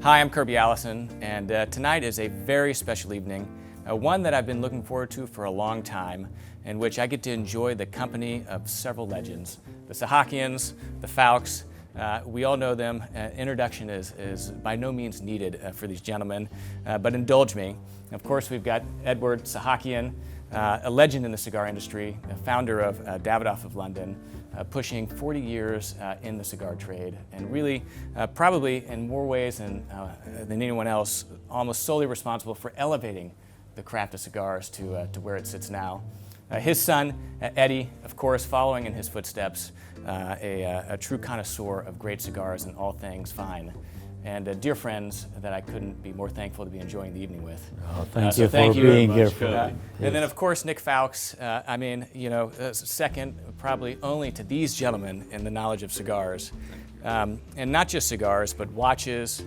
Hi, I'm Kirby Allison, and tonight is a very special evening, one that I've been looking forward to for a long time, in which I get to enjoy the company of several legends. The Sahakians, the Foulkes, we all know them. Introduction is by no means needed for these gentlemen, but indulge me. Of course, we've got Edward Sahakian, a legend in the cigar industry, a founder of Davidoff of London, pushing 40 years in the cigar trade, and really probably in more ways than anyone else, almost solely responsible for elevating the craft of cigars to where it sits now. His son, Eddie, of course, following in his footsteps, a true connoisseur of great cigars and all things fine. And dear friends that I couldn't be more thankful to be enjoying the evening with. Oh, thank you for being here. And then, of course, Nick Foulkes, I mean, you know, second probably only to these gentlemen in the knowledge of cigars. And not just cigars, but watches,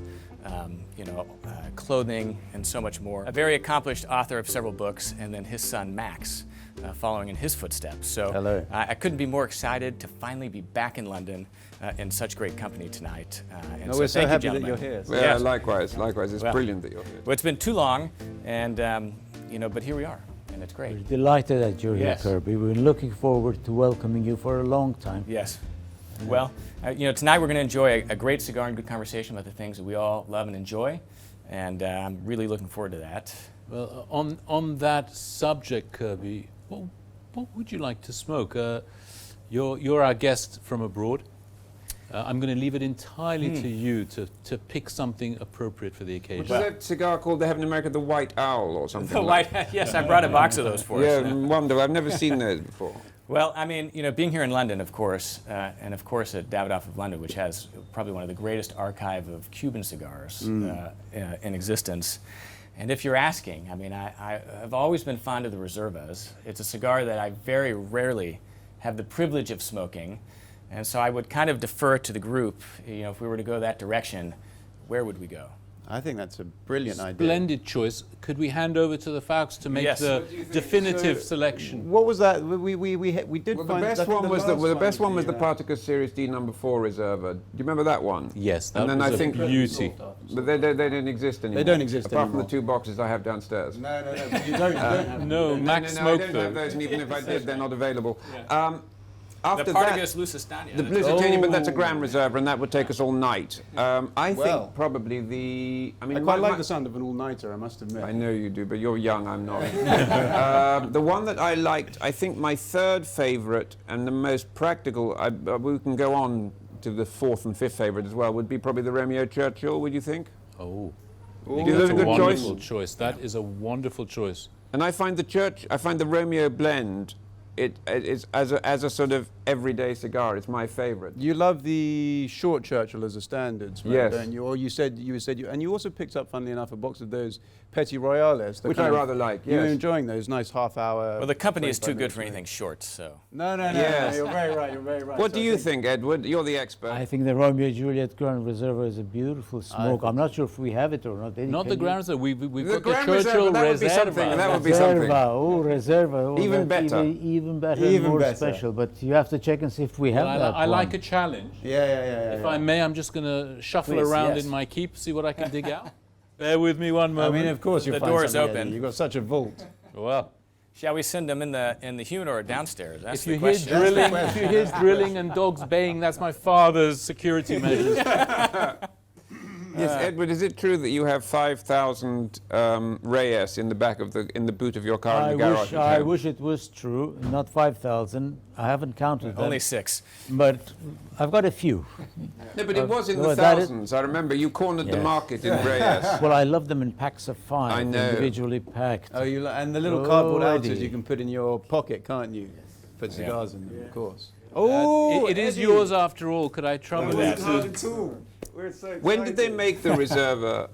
clothing, and so much more. A very accomplished author of several books, and then his son, Max, following in his footsteps. So hello. I couldn't be more excited to finally be back in London in such great company tonight. And we're so happy that you're here. So. Yeah, likewise. It's brilliant that you're here. Well, it's been too long, and but here we are, and it's great. We're delighted that you're Yes. here, Kirby. We've been looking forward to welcoming you for a long time. Yes. Well, tonight we're going to enjoy a great cigar and good conversation about the things that we all love and enjoy, and I'm really looking forward to that. Well, on that subject, Kirby, what would you like to smoke? You're our guest from abroad. I'm going to leave it entirely to you to pick something appropriate for the occasion. Which is that cigar called, they have in America, the White Owl or something? The White, yes, I brought a box of those for us. Yeah, wonderful. I've never seen those before. Well, I mean, being here in London, of course, and of course at Davidoff of London, which has probably one of the greatest archive of Cuban cigars in existence. And if you're asking, I mean, I've always been fond of the Reservas. It's a cigar that I very rarely have the privilege of smoking. And so I would kind of defer to the group. If we were to go that direction, where would we go? I think that's a brilliant idea. Splendid choice. Could we hand over to the Foulkes to make the definitive selection? What was that? We did Well, find the best one was the Partagas Series D number 4 Reserva. Do you remember that one? Yes, that and then was I think beauty. But they don't exist anymore. They don't exist apart anymore. from the 2 boxes I have downstairs. No, but you don't have No, Max smoked I don't have those, and even if I did, they're not available. After The Partagas Lusitania. The Lusitania, but that's a Grand Reserve, and that would take us all night. I Well, think probably the... I quite like the sound of an all-nighter, I must admit. I know you do, but you're young, I'm not. The one that I liked, I think my third favourite and the most practical, we can go on to the 4th and 5th favourite as well, would be probably the Romeo Churchill, would you think? Oh, That's a good wonderful choice. That is a wonderful choice. And I find the Romeo blend, it is as a sort of everyday cigar. It's my favourite. You love the short Churchill as a standard, Yes. don't you? Or you said and you also picked up, funnily enough, a box of those Petit Royales, Which I rather like, You're yes. enjoying those nice half-hour. Well, the company is too 25 good for minutes, anything short, so. No, Yes. you're very right. What So do I you think, Edward? You're the expert. I think the Romeo Juliet Grand Reserve is a beautiful smoke. I'm not sure if we have it or not. Not the Grand Reserve. We've The got the Grand Churchill Reserve, that would be something. That would be something. Reserva. Oh, Even that's better. Even better. Even more better. special. But you have to check and see if we have that I one. like a challenge. Yeah. If I may, I'm just going to shuffle Please, around yes. in my keep, see what I can dig out. Bear with me one I moment. mean, of course, you'll The find door is something, open. Eddie. You've got such a vault. Well, Shall we send them in the humidor or downstairs? That's if the you hear question. drilling and dogs baying, that's my father's security measures. Yes, Edward, is it true that you have 5,000 Reyes in the back of in the boot of your car in the garage? I wish it was true. Not 5,000. I haven't counted them. Only 6. But I've got a few. No, but it was in no, the that is- thousands. I remember you cornered the Yes. market in Reyes. Well, I love them in packs of 5. I know. Individually packed. Oh, and the little cardboard Already. ouches you can put in your pocket, can't you? Put cigars in them, of course. It is yours after all. Could I trouble you to... When did they make the Reserva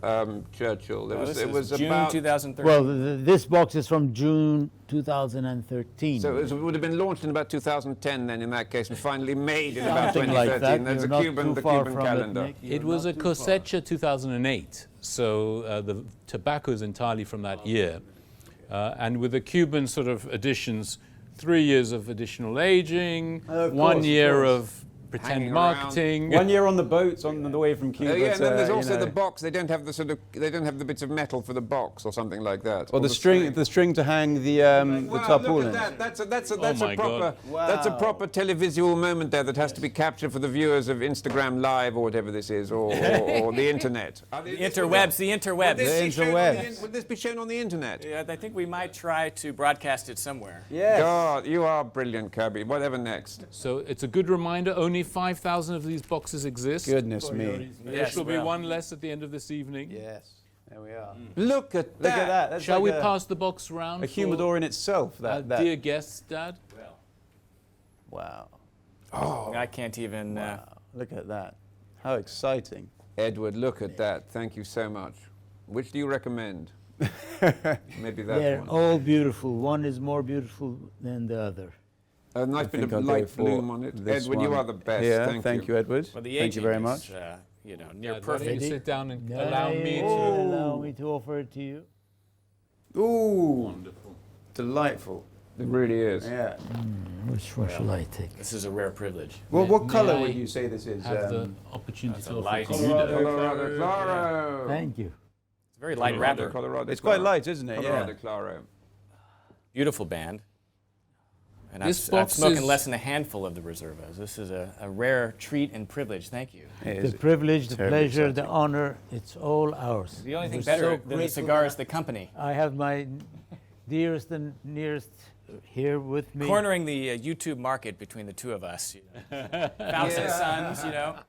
Churchill? It was June about 2013. Well, this box is from June 2013. So it would have been launched in about 2010 then, in that case, and finally made in about Something like 2013. that. There's You're the not Cuban too far from calendar. Nick. It You're was a not too far. cosecha 2008, so the tobacco is entirely from that year. And with the Cuban sort of additions, 3 years of additional aging, Of 1 course, year of of pretend hanging marketing. 1 year on the boats on the way from Cuba. Oh yeah, and then there's to, also you know, the box. They don't have the they don't have the bits of metal for the box or something like that. or the string to hang the Wow, tarpaulin. look at that. That's a my proper God. that's a proper televisual moment there that has to be captured for the viewers of Instagram Live or whatever this is, or the internet. The interwebs, the interwebs. Would this be shown on the internet? Yeah, I think we might try to broadcast it somewhere. Yes. God, you are brilliant, Kirby. Whatever next? So it's a good reminder, only 5,000 of these boxes exist. Goodness me. There Yes, shall be well. one less at the end of this evening. Yes. There we are. Look at that. Look at that. That's Shall like we a, pass the box round? a for humidor in itself. our That. dear guests, Dad? Wow. I can't even. Wow. Look at that. How exciting. Edward, look at that. Thank you so much. Which do you recommend? Maybe that They're one. all beautiful. One is more beautiful than the other. A nice I bit think of I'll go light for bloom on it. this Edward, you one are the best. here. Thank you. Edward. Well, the Thank you very aging much. is, near Dad, why don't perfect. you sit down and No, allow me to... allow me to offer it to you. Ooh, Wonderful. delightful. It really is. Yeah. Which one shall I take? This is a rare privilege. Well, May- what may colour I would you say this is? Have the opportunity that's to a offer light it to you, Colorado. Dad. Colorado Claro. Thank you. It's a very light wrapper. Colorado It's quite Claro. light, isn't it? Colorado Yeah. Claro. Beautiful band. And This I've box smoking is- less than a handful of the Reservas. This is a rare treat and privilege. Thank you. It The is privilege, the terribly pleasure, the exciting. honor, it's all ours. The only thing We're better so than the grateful cigar that is the company. I have my dearest and nearest here with me. Cornering the YouTube market between the two of us. Foulkes and Sons, you know.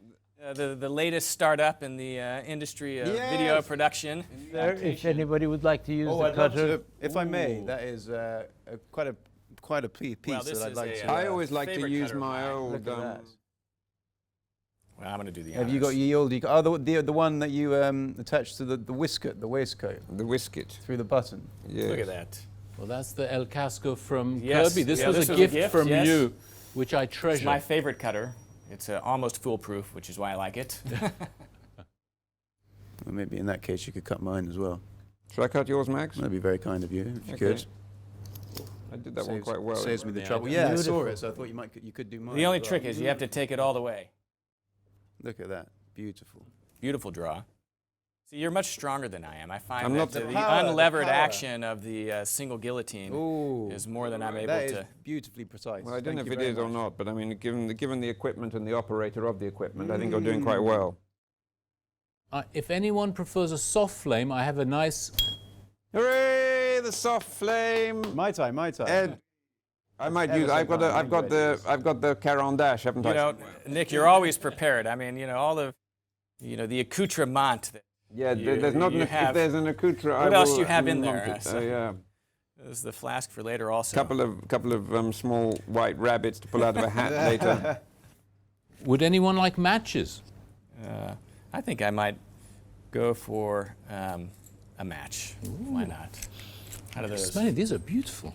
The latest startup in the industry of video Yes. production. There, if anybody would like to use Oh, the I'd love cutter. to, if I may. That is quite a piece Well, this that I'd is like a, to. I always like to favorite use cutter of my mine. old. Look at that. Well, I'm going to do the Have you got honors. ye old? The one that you attached to the waistcoat the whiskit. through the button. Yes. Look at that. Well, that's the El Casco from Yes, Kirby. This yeah, was this a was a gift gift, from yes. you, which I It's treasure. my favorite cutter. It's almost foolproof, which is why I like it. Well, maybe in that case you could cut mine as well. Shall I cut yours, Max? That'd be very kind of you if you Okay. could. I did that one quite well. Saves me the Yeah, trouble. I Yeah, I Beautiful. saw it, so I thought you could do mine. The only as well. trick is you have to take it all the way. Look at that, beautiful. Beautiful draw. See, you're much stronger than I am. I find I'm that not the, the power, the unlevered power. action of the single guillotine Ooh, is more than I'm able that is to. beautifully precise. Well, I don't know Thank if you it very is or much. not, but I mean, given the equipment and the operator of the equipment, I think you're doing quite well. If anyone prefers a soft flame, I have a nice... Hooray! The soft flame. My time. Ed, I might Ever use. so I've got fine, the Caron Dash, haven't You I? know, Nick, you're always prepared. I mean, you know, all the, you know, the accoutrement. Yeah, you- there's not. you If have- there's an accoutrement. What else do you have in there? Yeah, There's the flask for later also. couple of small white rabbits to pull out of a hat later. Would anyone like matches? I think I might go for a match. Why not? How do those? Smelly, these are beautiful.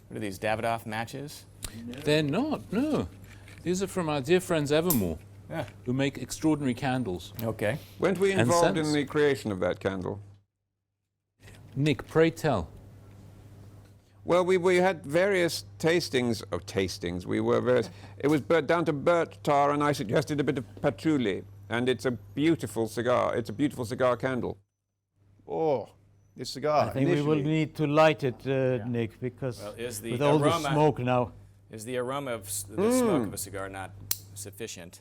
What are these Davidoff matches? They're not, no. These are from our dear friends Evermore, Yeah. who make extraordinary candles. Okay. Weren't we And involved in scents. the creation of that candle? Nick, pray tell. Well, we had various tastings. Oh, tastings. We were various. It was down to birch tar, and I suggested a bit of patchouli, and it's a beautiful cigar. It's a beautiful cigar candle. Oh, this cigar. I think we will initially. need to light it, Nick, because Well, is the with all the aroma- smoke now. Is the aroma of the smoke of a cigar not sufficient,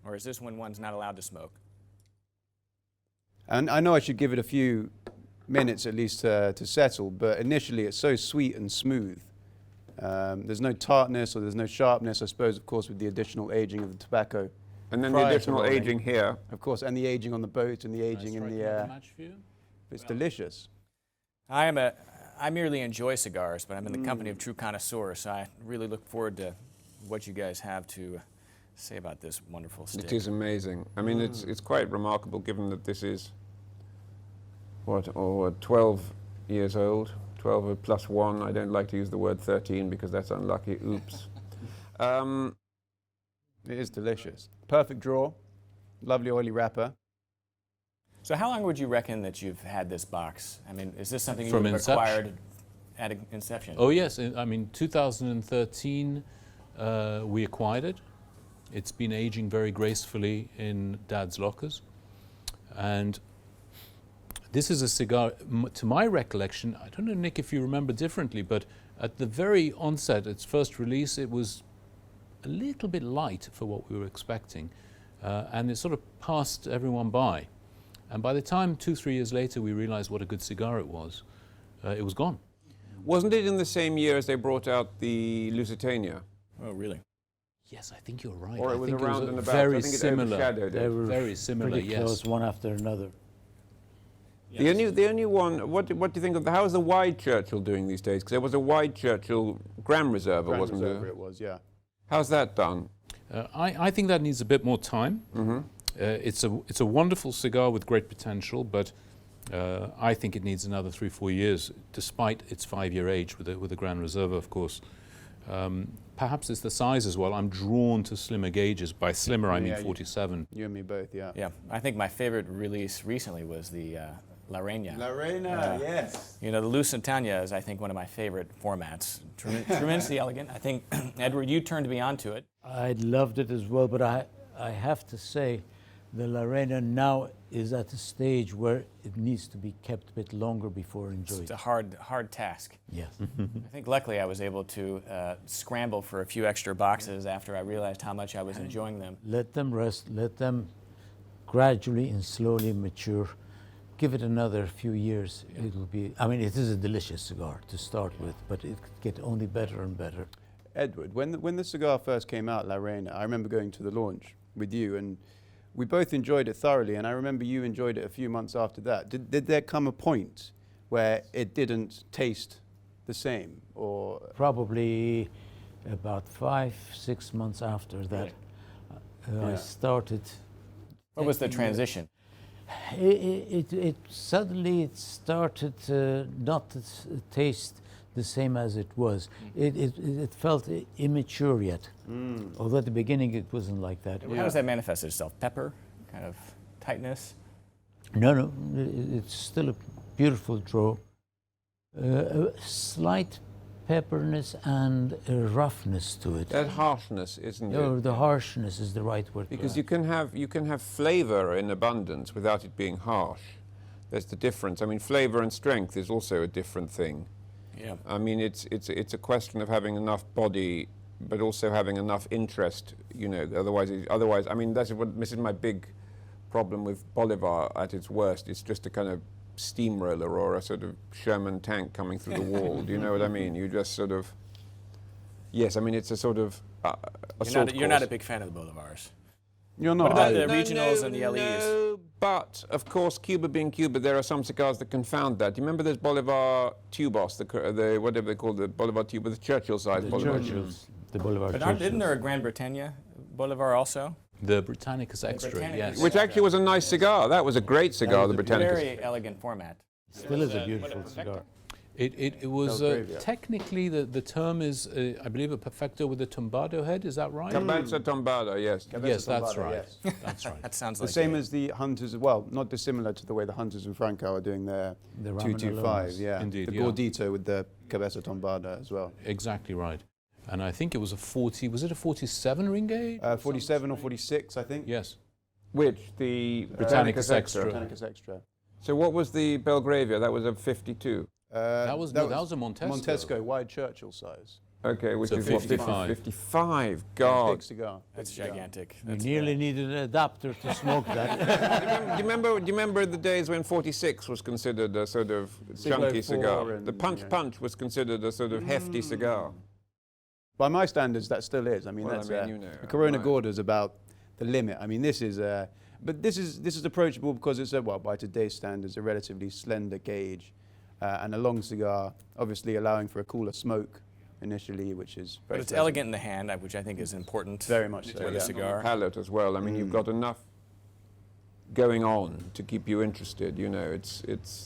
or is this when one's not allowed to smoke? And I know I should give it a few minutes at least to settle, but initially it's so sweet and smooth. There's no tartness or there's no sharpness, I suppose, of course, with the additional aging of the tobacco. And then the Prior to additional rolling. aging here. Of course, and the aging on the boat and the aging in the air. match for you? It's delicious. I merely enjoy cigars, but I'm in the company of true connoisseurs, so I really look forward to what you guys have to say about this wonderful stick. It is amazing. I mean, it's quite remarkable given that this is, 12 years old, 12 plus 1. I don't like to use the word 13 because that's unlucky. Oops. It is delicious. Perfect draw, lovely oily wrapper. So how long would you reckon that you've had this box? I mean, is this something you From would have inception. acquired at inception? Oh yes, I mean 2013 we acquired it, It's been aging very gracefully in Dad's lockers. And this is a cigar, to my recollection, I don't know, Nick, if you remember differently, but at the very onset, its first release, it was a little bit light for what we were expecting. And it sort of passed everyone by. And by the time 2-3 years later we realized what a good cigar it was gone. Wasn't it in the same year as they brought out the Lusitania? Oh, really? Yes, I think you're right. Or I it was think around was and about. very I think it similar. overshadowed They it. were Very similar, pretty yes. close, one after another. The only one. What do you think of how is the wide Churchill doing these days? Because there was a wide Churchill Grand Reserve, Grand wasn't Reserve there? it was, yeah. How's that done? I think that needs a bit more time. Mm-hmm. It's a wonderful cigar with great potential, but I think it needs another 3-4 years, despite its 5-year age with a Grand Reserve, of course. Perhaps it's the size as well. I'm drawn to slimmer gauges. By slimmer, I mean 47. You and me both, yeah. Yeah, I think my favorite release recently was the La Reina. La Reina, yes. You know, the Lusitania is, I think, one of my favorite formats. Tremendously elegant. I think, Edward, you turned me on to it. I loved it as well, but I have to say, the La Reina now is at a stage where it needs to be kept a bit longer before enjoyed. It's a hard task. Yes. I think luckily I was able to scramble for a few extra boxes after I realized how much I was enjoying them. Let them rest, let them gradually and slowly mature. Give it another few years. It'll be, I mean, it is a delicious cigar to start with, but it could get only better and better. Edward, when the cigar first came out, La Reina, I remember going to the launch with you, and we both enjoyed it thoroughly, and I remember you enjoyed it a few months after that. Did there come a point where it didn't taste the same, or? Probably about 5-6 months after that, I started. What was the transition? It suddenly started not to taste the same as it was. It felt immature yet. Although at the beginning it wasn't like that. How does that manifest itself? Pepper? Kind of tightness? No, it's still a beautiful draw. A slight pepperness and a roughness to it. That harshness, isn't it? The harshness is the right word. Because you can have flavor in abundance without it being harsh. There's the difference. I mean, flavor and strength is also a different thing. Yeah. I mean, it's a question of having enough body, but also having enough interest. You know, otherwise, I mean, this is my big problem with Bolivar at its worst. It's just a kind of steamroller or a sort of Sherman tank coming through the wall. Do you know what I mean? You just sort of. Yes, I mean it's a sort of. You're not a big fan of the Bolivars. You're not. What about the regionals and the LEs? No, but of course, Cuba being Cuba, there are some cigars that confound that. Do you remember those Bolivar Tubos, the whatever they call the Bolivar Tube with the Churchill size? The Bolivar. Churchills, the Bolivar But Churchills. isn't there a Grand Britannia Bolivar also? The Britannicus Extra, Britannicus yes. Which actually was a nice cigar. That was a great cigar, the Britannicus. Very elegant format. Still is a beautiful cigar. It was Belgravia. technically the term is I believe a perfecto with a tombado head. Is that right? Cabeza Tombada, yes. Yes, that's Tombado, right. yes. That's right. That sounds The like same it. as the Hunters, well, not dissimilar to the way the Hunters and Franco are doing their The 225, Ramonalones. yeah. Indeed, the yeah. Gordito with the Cabeza Tombada as well. Exactly right. And I think it was a 40. Was it a 47 ring gauge? 47 or 46, I think. Yes. Which? The Britannicus Extra. Britannicus Extra. So what was the Belgravia? That was a 52. That was a Montesco. Montesco, wide Churchill size. Okay, which So is 55. 55, Big God. cigar. That's Big cigar. gigantic. You That's nearly needed an adapter to smoke that. Do you remember the days when 46 was considered a sort of Siglo chunky 4 cigar? and, The Punch yeah. Punch was considered a sort of hefty cigar. By my standards, that still is. I mean, Well, that's I mean, you know, a Corona right. Gorda is about the limit. I mean, this is, but this is approachable because it's by today's standards, a relatively slender gauge, and a long cigar, obviously allowing for a cooler smoke initially, which is But very it's pleasant. elegant in the hand, which I think is important. Very much so, for yeah. the cigar. Palate as well. I mean, you've got enough going on to keep you interested. You know,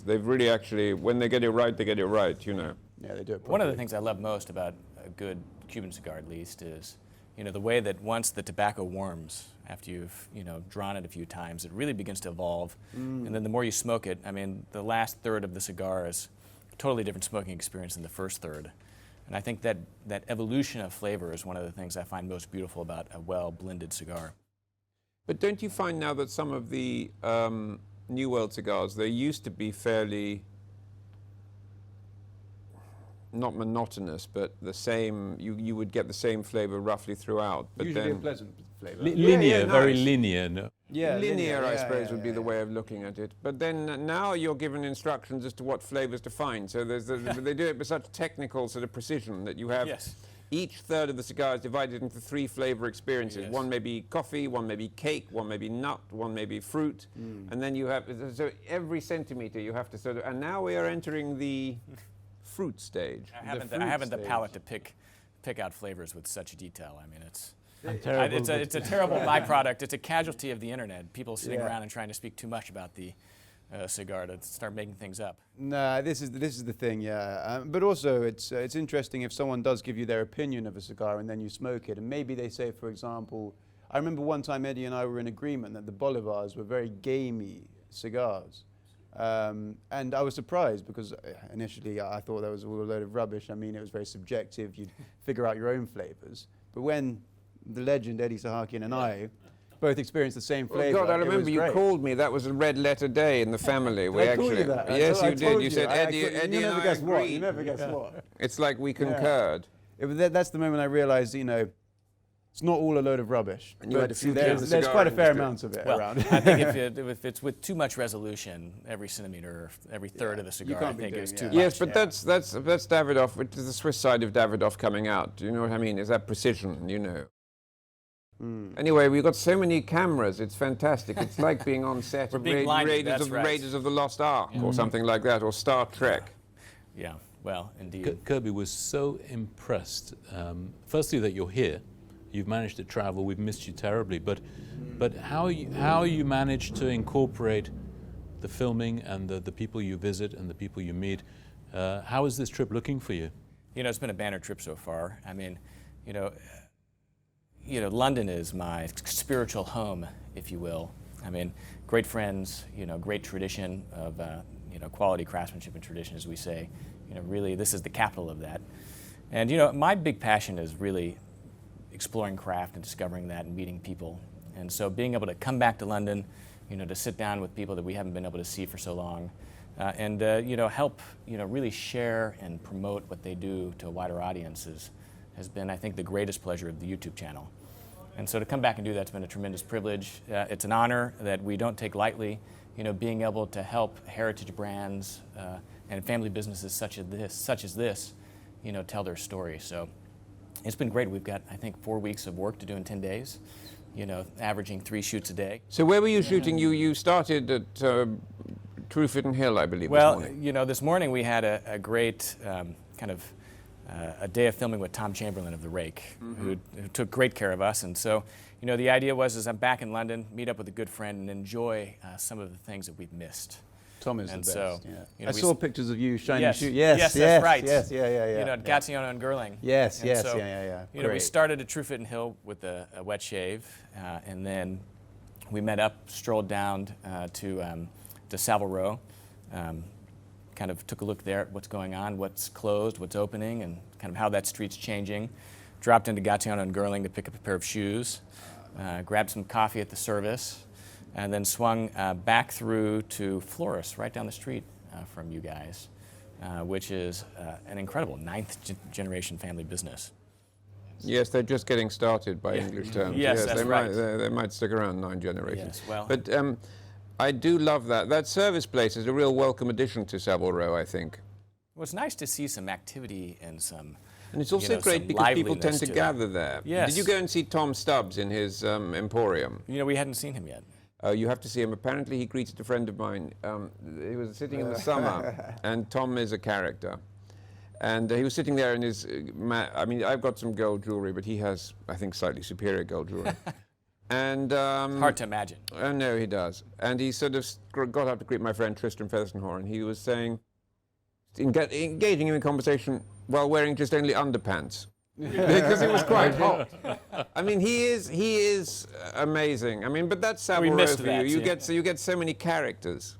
they've really actually, when they get it right, they get it right. You know. Yeah, they do it One of the properly. things I love most about a good Cuban cigar, at least, is the way that once the tobacco warms, after you've drawn it a few times, it really begins to evolve. And then the more you smoke it, I mean, the last third of the cigar is a totally different smoking experience than the first third. And I think that evolution of flavor is one of the things I find most beautiful about a well-blended cigar. But don't you find now that some of the New World cigars, they used to be fairly, not monotonous, but the same, you would get the same flavor roughly throughout. But Usually then a pleasant flavour. Linear, very nice. linear. No? Yeah, linear, I yeah, suppose, yeah, would be yeah, the way of looking at it. But then now you're given instructions as to what flavors to find. So they do it with such technical sort of precision that you have Yes. each third of the cigar is divided into 3 flavor experiences. Yes. One may be coffee, one may be cake, one may be nut, one may be fruit. And then you have, so every centimeter you have to sort of, and now we are entering the fruit stage. I haven't the stage. palate to pick out flavors with such detail. I mean, it's Terrible, it's a terrible byproduct. It's a casualty of the internet. People sitting Yeah. around and trying to speak too much about the cigar to start making things up. No, this is the thing, yeah. But also, it's interesting if someone does give you their opinion of a cigar and then you smoke it, and maybe they say, for example, I remember one time Eddie and I were in agreement that the Bolivars were very gamey cigars. And I was surprised because initially I thought that was all a load of rubbish. I mean, it was very subjective. You'd figure out your own flavors. But when the legend Eddie Sahakian and I both experienced the same Well, flavor, God, I it was remember you great. called me. That was a red letter day in the family. We I told actually, you that. yes, I you told did. You said Eddie, you Eddie never and I guess what. agreed. You never guess what. It's like we concurred. That's the moment I realized, you know, it's not all a load of rubbish. And you had a few there's, kids in the there's cigar quite a fair industry. amount of it Well, around. I think if it's with too much resolution, every centimeter, every third of the cigar, I can't be think is doing too that. much. Yes, but yeah. that's Davidoff, which is the Swiss side of Davidoff coming out. Do you know what I mean? Is that precision, you know? Anyway, we've got so many cameras. It's fantastic. It's like being on set We're of being blinded, that's right. Raiders of the Lost Ark or something like that, or Star Trek. Yeah, well, indeed. Kirby was so impressed, firstly, that you're here. You've managed to travel. We've missed you terribly. But how you managed to incorporate the filming and the people you visit and the people you meet. How is this trip looking for you? You know, it's been a banner trip so far. I mean, you know, London is my spiritual home, if you will. I mean, great friends, you know, great tradition of, quality craftsmanship and tradition, as we say. You know, really, this is the capital of that. And, you know, my big passion is really exploring craft and discovering that and meeting people. And so being able to come back to London, you know, to sit down with people that we haven't been able to see for so long, and help, really share and promote what they do to wider audiences has been, I think, the greatest pleasure of the YouTube channel. And so to come back and do that's been a tremendous privilege. It's an honor that we don't take lightly, being able to help heritage brands and family businesses such as this, tell their story. So it's been great. We've got, I think, 4 weeks of work to do in 10 days, averaging 3 shoots a day. So where were you shooting? You started at Truefitton Hill, I believe, Well, this morning. This morning we had a great a day of filming with Tom Chamberlain of The Rake, who took great care of us. And so, the idea was I'm back in London, meet up with a good friend, and enjoy some of the things that we've missed. Tom is And the so, best. you know, I we saw s- pictures of you shining Yes, shoes. yes, that's right. Yes, yeah. At Gaziano and Gerling. Yes, And yes, so, yeah. We Great. started at Truefitton Hill with a wet shave, and then we met up, strolled down to Savile Row, kind of took a look there at what's going on, what's closed, what's opening, and kind of how that street's changing. Dropped into Gaziano and Gerling to pick up a pair of shoes, grabbed some coffee at the service, and then swung back through to Flores, right down the street from you guys, which is an incredible 9th generation family business. Yes, they're just getting started by English terms. Yes, that's they right. They might stick around 9 generations. Yes, well. But I do love that. That service place is a real welcome addition to Savile Row, I think. Well, it's nice to see some activity and some. And it's also great some because people tend liveliness to that. gather there. Yes. Did you go and see Tom Stubbs in his emporium? We hadn't seen him yet. You have to see him. Apparently, he greeted a friend of mine. He was sitting in the summer, and Tom is a character. And he was sitting there in his, I've got some gold jewelry, but he has, I think, slightly superior gold jewelry. And Hard to imagine. Oh, no, he does. And he sort of got up to greet my friend Tristan Featherstone. He was saying, engaging him in conversation while wearing just only underpants. Because it was quite hot. I mean, he is amazing. I mean, but that's Savile Row missed for that, you. yeah. You get so many characters.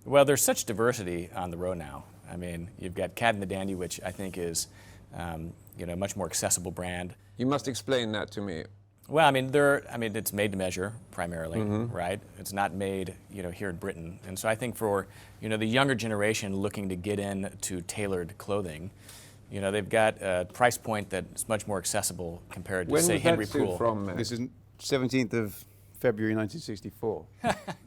Well, there's such diversity on the row now. I mean, you've got Cat and the Dandy, which I think is much more accessible brand. You must explain that to me. Well, it's made to measure primarily, right? It's not made, here in Britain. And so I think for, the younger generation looking to get into tailored clothing, they've got a price point that's much more accessible compared to, When say, was Henry that suit Poole. from, Max? This is 17th of February 1964.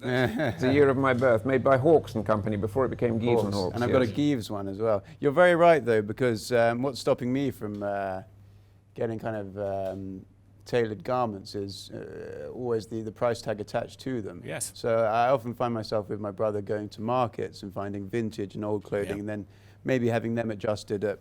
It's the year of my birth, made by Hawkes and Company before it became Gives and Hawkes. And I've got a Gives one as well. You're very right, though, because what's stopping me from getting kind of tailored garments is always the price tag attached to them. Yes. So I often find myself with my brother going to markets and finding vintage and old clothing, and then maybe having them adjusted at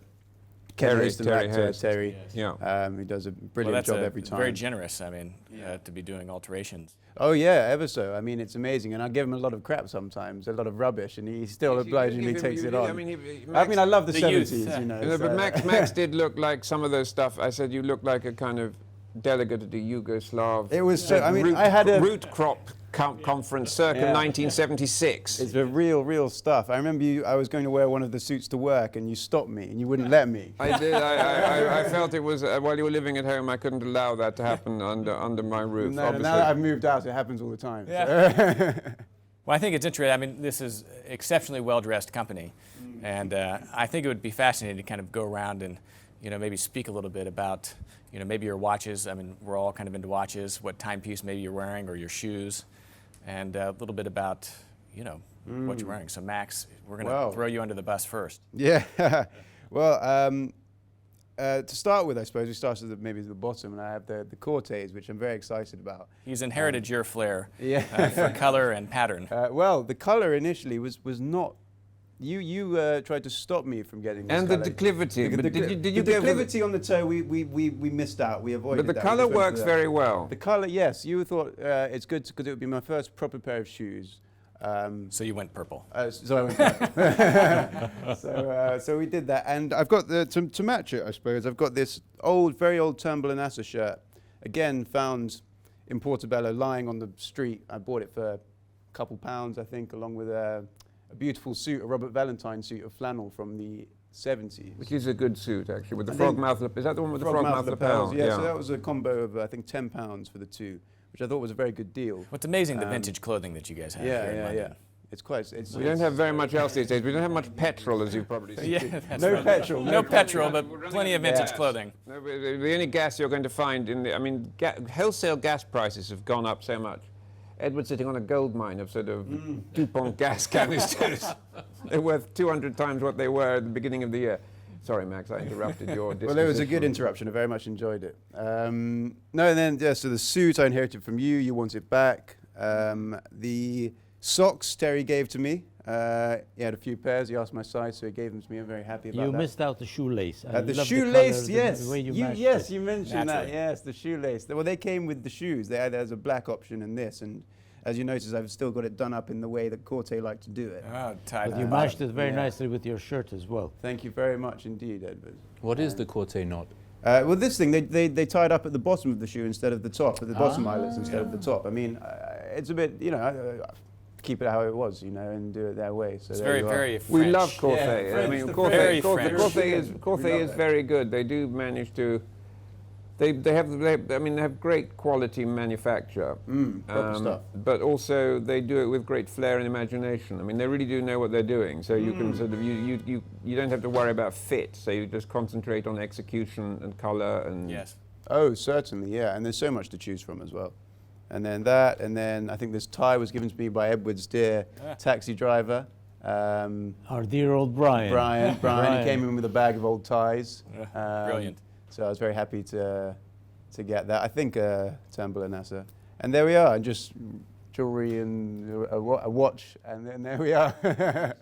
Terry Terry. Yeah. He does a brilliant job every time. Very generous, to be doing alterations. Oh yeah, ever so. I mean, it's amazing, and I give him a lot of crap sometimes, a lot of rubbish, and he still obligingly takes it on. I love the 70s, But Max did look like some of those stuff. I said you look like a kind of delegate at the Yugoslav. It was so. I mean, I had a root crop conference circa 1976. It's the real stuff. I remember I was going to wear one of the suits to work, and you stopped me, and you wouldn't let me. I did. I felt it was while you were living at home. I couldn't allow that to happen under my roof. No, now that I've moved out, it happens all the time. Yeah. Well, I think it's interesting. I mean, this is exceptionally well-dressed company, and I think it would be fascinating to kind of go around and, maybe speak a little bit about, maybe your watches. I mean, we're all kind of into watches. What timepiece maybe you're wearing, or your shoes, and a little bit about, what you're wearing. So, Max, we're going to throw you under the bus first. Yeah. Well, to start with, I suppose we started maybe at the bottom, and I have the Cortez, which I'm very excited about. He's inherited your flair Yeah. for color and pattern. Well, the color initially was not. You tried to stop me from getting this And the colour. declivity. But did you the go with declivity on the toe? We missed out. We avoided. But the that. color We just went works for very well. The color, yes. You thought it's good because it would be my first proper pair of shoes. So you went purple. So I went so we did that, and I've got to match it. I suppose I've got this very old Turnbull and Asser shirt, again found in Portobello, lying on the street. I bought it for a couple pounds, I think, along with a beautiful suit, a Robert Valentine suit of flannel from the 70s. Which is a good suit, actually, with the frog mouth. Is that the one with the frog mouth lapel? Yeah, so that was a combo of, I think, £10 for the two, which I thought was a very good deal. What's amazing, the vintage clothing that you guys have here in London. It's quite. We don't have very much else these days. We don't have much petrol, as you've probably seen. Yeah, that's No right. petrol. No petrol, but plenty of vintage clothing. No, the only gas you're going to find wholesale gas prices have gone up so much. Edward's sitting on a gold mine of sort of DuPont gas canisters. They're worth 200 times what they were at the beginning of the year. Sorry, Max, I interrupted your disposition. Well, it was a good interruption. I very much enjoyed it. So the suit I inherited from you. You want it back. The socks Terry gave to me. He had a few pairs. He asked my size, so he gave them to me. I'm very happy about that. You missed out the shoelace. I The love shoelace, the yes. The way you You mentioned that. Naturally. Yes, the shoelace. Well, they came with the shoes. There's a black option in this, and as you notice, I've still got it done up in the way that Corte liked to do it. Oh, tied But you matched it very nicely with your shirt as well. Thank you very much indeed, Edward. What is the Corte knot? Well, this thing, they tied up at the bottom of the shoe instead of the top, at the bottom eyelets instead of the top. I mean, it's a bit, keep it how it was, and do it their way. So It's there very, you are. very French. We love Corte. Yeah, I mean, Very French. Corte is very good. They do manage to. They have great quality manufacture. Proper stuff. But also they do it with great flair and imagination. I mean, they really do know what they're doing. So you can sort of you don't have to worry about fit. So you just concentrate on execution and color and. Yes. Oh, certainly, yeah. And there's so much to choose from as well. And then that, and then I think this tie was given to me by Edward's dear taxi driver. Our dear old Brian. Brian. He came in with a bag of old ties. Brilliant. So I was very happy to get that. I think Turnbull and Asser. And there we are, just jewelry and a watch, and then there we are.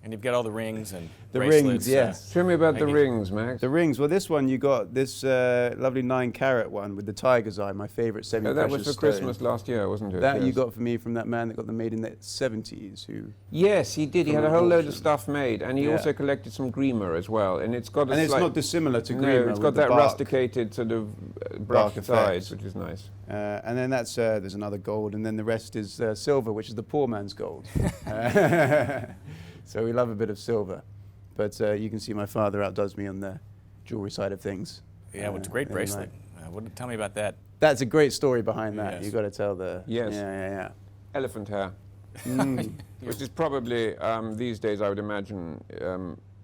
And you've got all the rings and The bracelets. rings, yes. Tell me about the Thank you. rings, Max. The rings, well, this one you got this lovely 9-carat one with the tiger's eye, my favourite semi-precious That was for stone. Christmas last year, wasn't it? That you Yes. got for me from that man that got them made in the 70s. Yes, he did. He From had a an whole load of auction. stuff made, and he Yeah. also collected some Grima as well. And it's got a And it's slight- not dissimilar to No, Grima. it's with got the that bark. rusticated sort of brushed effect. sides, which is nice. And then there's another gold, and then the rest is silver, which is the poor man's gold. So we love a bit of silver. But you can see my father outdoes me on the jewelry side of things. Yeah, well, it's a great in bracelet. mind. Tell me about that. That's a great story behind that. Yes. You've got to tell the... Yes. Yeah. Elephant hair, Mm. which is probably, these days I would imagine,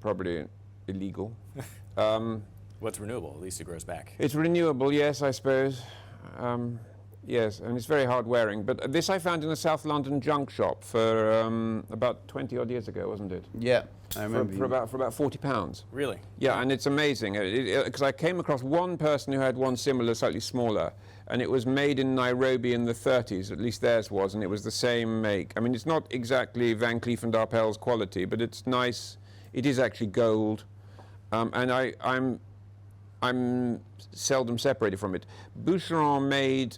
probably illegal. What's renewable? At least it grows back. It's renewable, yes, I suppose. Yes, and it's very hard wearing. But this I found in a South London junk shop for about 20 odd years ago, wasn't it? Yeah, I remember. For about £40. Really? Yeah, and it's amazing because I came across one person who had one similar, slightly smaller, and it was made in Nairobi in the 30s. At least theirs was, and it was the same make. I mean, it's not exactly Van Cleef and Arpels quality, but it's nice. It is actually gold, and I'm seldom separated from it. Boucheron made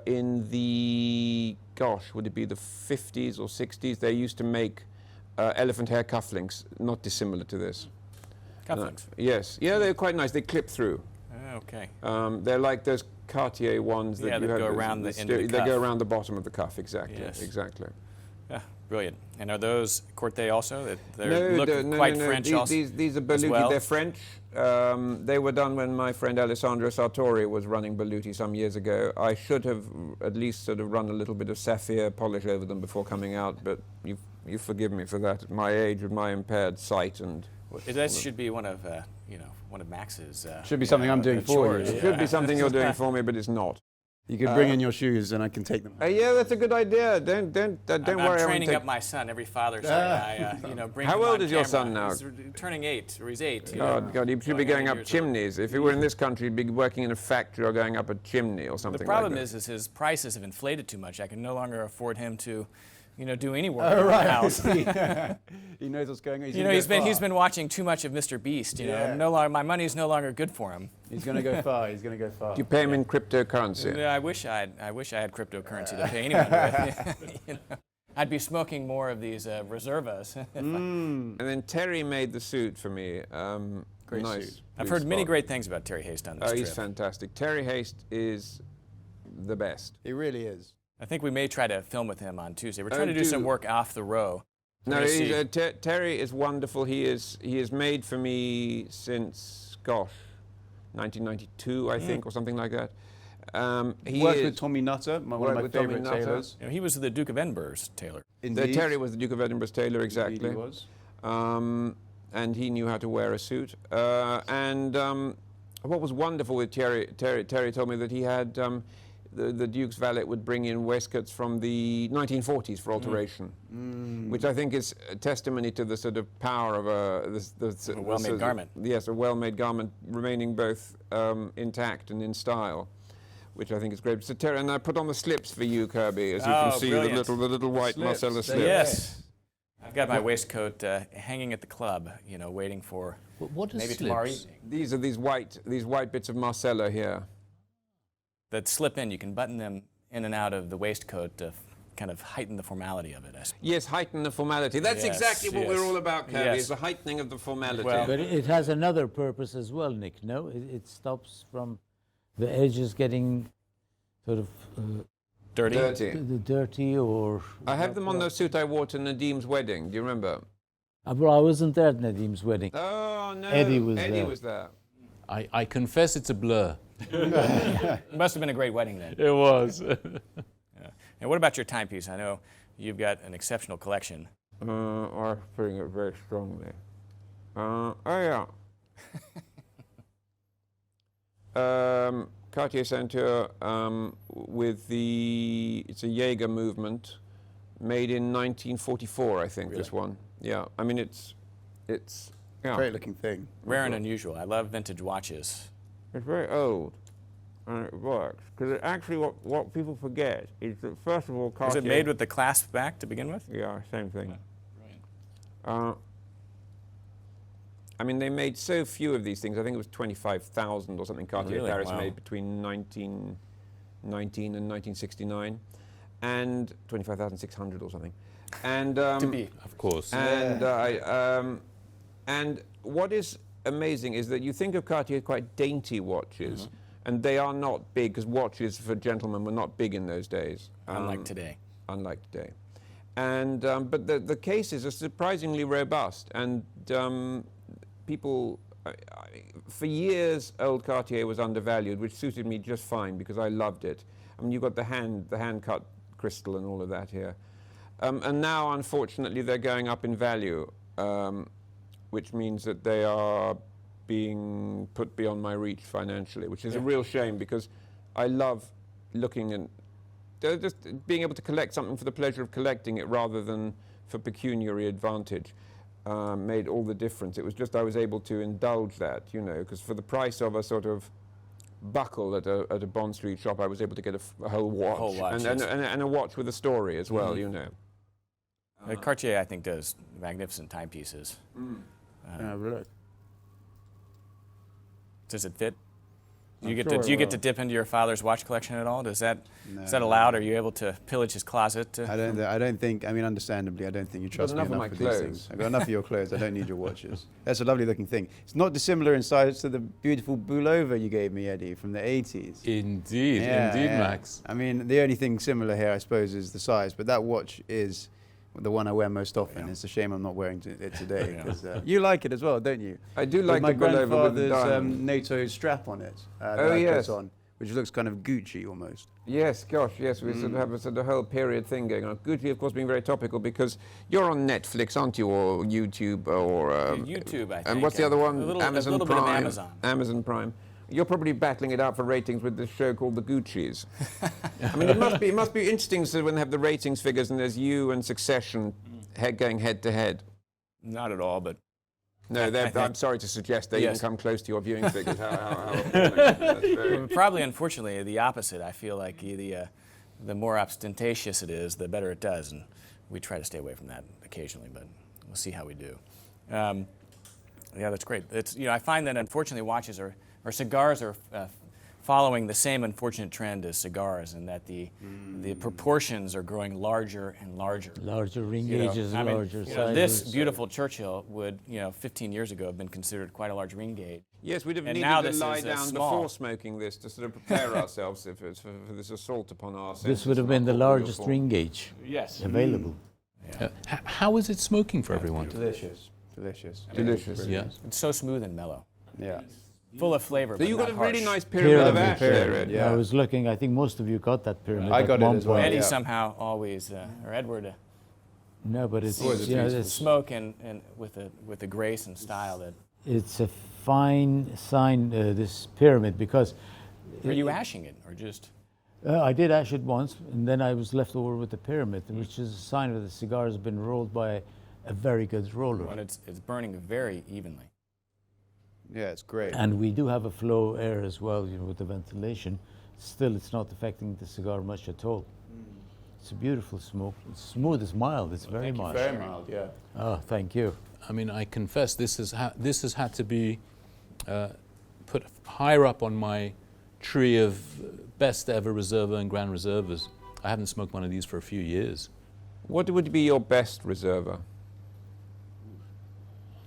in the, gosh, would it be the 50s or 60s? They used to make elephant hair cufflinks, not dissimilar to this. Cufflinks? Yes. Yeah, they're quite nice. They clip through. Okay. They're like those Cartier ones that Yeah, you that have. go around the end of the They cuff. go around the bottom of the cuff, exactly. Yes. Exactly. Yeah, brilliant. And are those Corte also? That they No, look quite French also? These are Berluti. well? They're French. They were done when my friend Alessandro Sartori was running Berluti some years ago. I should have at least sort of run a little bit of sapphire polish over them before coming out, but you forgive me for that at my age with my impaired sight and. That should be one of one of Max's. Should be something I'm doing for you. chores. It should be something you're doing for me, but it's not. You could bring in your shoes and I can take them. Yeah, that's a good idea. Don't I'm worry. training up my son every Father's Day. I bring How him old on is your camera. son now? He's turning 8, or he's 8. you know. God, he should be going up chimneys. If he were in this country, he'd be working in a factory or going up a chimney or something. The problem like that. is his prices have inflated too much. I can no longer afford him to, do any work in the house. He knows what's going on. He's been watching too much of Mr. Beast. Yeah. No longer, my money's no longer good for him. He's going to go far. He's going to go far. You pay him in cryptocurrency. I wish I had cryptocurrency to pay anyone with. I'd be smoking more of these reservas. And then Terry made the suit for me. Great nice suit. I've blue heard many spot. great things about Terry Haste on this Oh, trip. he's fantastic. Terry Haste is the best. He really is. I think we may try to film with him on Tuesday. We're Oh, trying to do some do. work off the row. No, Let me see. Terry is wonderful. He is made for me since, gosh, 1992, I think, or something like that. He Worked is, with Tommy Nutter, one of Worked my with Tommy favourite Nutter. tailors. He was the Duke of Edinburgh's tailor. Indeed. Terry was the Duke of Edinburgh's tailor, Indeed exactly. he was. And he knew how to wear a suit. What was wonderful with Terry told me that he had the Duke's valet would bring in waistcoats from the 1940s for alteration, which I think is a testimony to the sort of power of a well-made garment. Yes, a well-made garment remaining both intact and in style, which I think is great. So Terry, and I put on the slips for you, Kirby, as you can see, brilliant. the little white Slips. Marcella slips. Yes. I've got my waistcoat hanging at the club, waiting for What is maybe slips? tomorrow evening. These are these white bits of Marcella here. That slip in. You can button them in and out of the waistcoat to kind of heighten the formality of it. I suppose. Yes, heighten the formality. That's Yes, exactly what yes. we're all about, Kirby, Yes. is the heightening of the formality. Well- But it has another purpose as well, Nick. No, it stops from the edges getting sort of Dirty. dirty or. I have them on the suit I wore to Nadim's wedding. Do you remember? Well, I wasn't there at Nadim's wedding. Oh, no. Eddie was there. was there. I confess it's a blur. It must have been a great wedding then. It was. And what about your timepiece? I know you've got an exceptional collection. I'm putting it very strongly. Yeah. Cartier Ceinture with it's a Jaeger movement, made in 1944, I think, this one. Yeah, I mean, it's yeah. Great looking thing. Rare and unusual. I love vintage watches. It's very old, and it works. Because actually, what people forget is that, first of all, Cartier... Was it made with the clasp back to begin with? Yeah, same thing. I mean, they made so few of these things. I think it was 25,000 or something Cartier Really? Paris Wow. made between 1919 and 1969. And 25,600 or something. And... To be. Of course. And what is amazing is that you think of Cartier quite dainty watches, and they are not big, because watches for gentlemen were not big in those days. Unlike today. Unlike today. And, but the cases are surprisingly robust, and people for years, old Cartier was undervalued, which suited me just fine because I loved it. I mean, you've got the hand-cut crystal and all of that here. And now, unfortunately, they're going up in value, which means that they are being put beyond my reach financially, which is a real shame because I love looking and just being able to collect something for the pleasure of collecting it rather than for pecuniary advantage. Made all the difference. It was just I was able to indulge that, you know, because for the price of a sort of buckle at a Bond Street shop, I was able to get a whole watch, and a watch with a story as well, you know. Cartier, I think, does magnificent timepieces. Look. Does it fit? Do you get to dip into your father's watch collection at all? Is that allowed? Are you able to pillage his closet? I don't think. I mean, understandably, I don't think you trust me enough for these things. I've got enough of your clothes. I don't need your watches. That's a lovely looking thing. It's not dissimilar in size to the beautiful Bulova you gave me, Eddie, from the 80s. Indeed, Max. I mean, the only thing similar here, I suppose, is the size. But that watch is the one I wear most often. It's a shame I'm not wearing it today. You like it as well, don't you? I do like my the Bulova with the grandfather's NATO strap on it. yes. On, which looks kind of Gucci almost. Yes, gosh, yes, we sort of have a sort of whole period thing going on. Gucci, of course, being very topical because you're on Netflix, aren't you, or YouTube, or YouTube, I think. And what's the other one? Amazon Prime. Bit of Amazon. Amazon Prime. You're probably battling it out for ratings with this show called The Gucci's. I mean, it must be interesting so when they have the ratings figures and there's you and Succession going head to head. Not at all, but no, I'm sorry to suggest they even come close to your viewing figures. Probably, unfortunately, the opposite. I feel like the more ostentatious it is, the better it does, and we try to stay away from that occasionally, but we'll see how we do. Yeah, that's great. It's, you know, I find that unfortunately watches or cigars are following the same unfortunate trend as cigars, and that the proportions are growing larger and larger. Larger ring gauges, larger sizes. This beautiful Churchill would, 15 years ago have been considered quite a large ring gauge. Yes, we'd have And needed now to this lie is, down small. before smoking this to sort of prepare ourselves for this assault upon our senses. This would have been the largest ring gauge available. How is it smoking for everyone? Delicious. Delicious. Delicious. Yeah. It's so smooth and mellow. Yeah. Full of flavor. So you but got a not really harsh. nice pyramid of ash there, Pyramid, Ed. yeah. I was looking, I think most of you got that pyramid. I at got it one as well. point. Eddie Yeah. somehow always, or Edward, No, but it's, Always you know, beautiful. it's, smoke and with the grace and style that. it's a fine sign, this pyramid, because Are you ashing it or just? I did ash it once, and then I was left over with the pyramid, which is a sign that the cigar has been rolled by a very good roller. Well, it's burning very evenly. Yeah, it's great. And we do have a flow air as well, with the ventilation. Still, it's not affecting the cigar much at all. It's a beautiful smoke. It's smooth, it's mild, it's very mild. Very mild, yeah. Oh, thank you. I mean, I confess this has had to be put higher up on my tree of best ever Reserva and Grand Reservas. I haven't smoked one of these for a few years. What would be your best Reserva?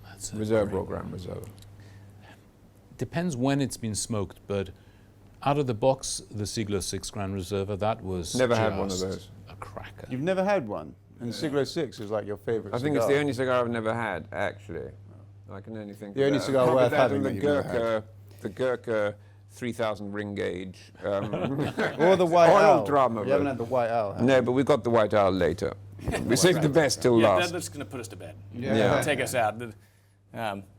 That's a Reserva very- or Grand Reserva? Depends when it's been smoked, but out of the box, the Siglo 6 Grand Reserva, that was Never had one of just those. a cracker. You've never had one? And Siglo 6 is like your favourite I cigar. think it's the only cigar I've never had, actually. I can only think The of only that. cigar Probably worth that having and that you've never the Gurkha 3000 ring gauge. Or the White Oil Owl. drum of You haven't it. had the White Owl, have No, you? but we've got the White Owl later. We saved the best till Yeah, last. that's going to put us to bed. Yeah. Take us out.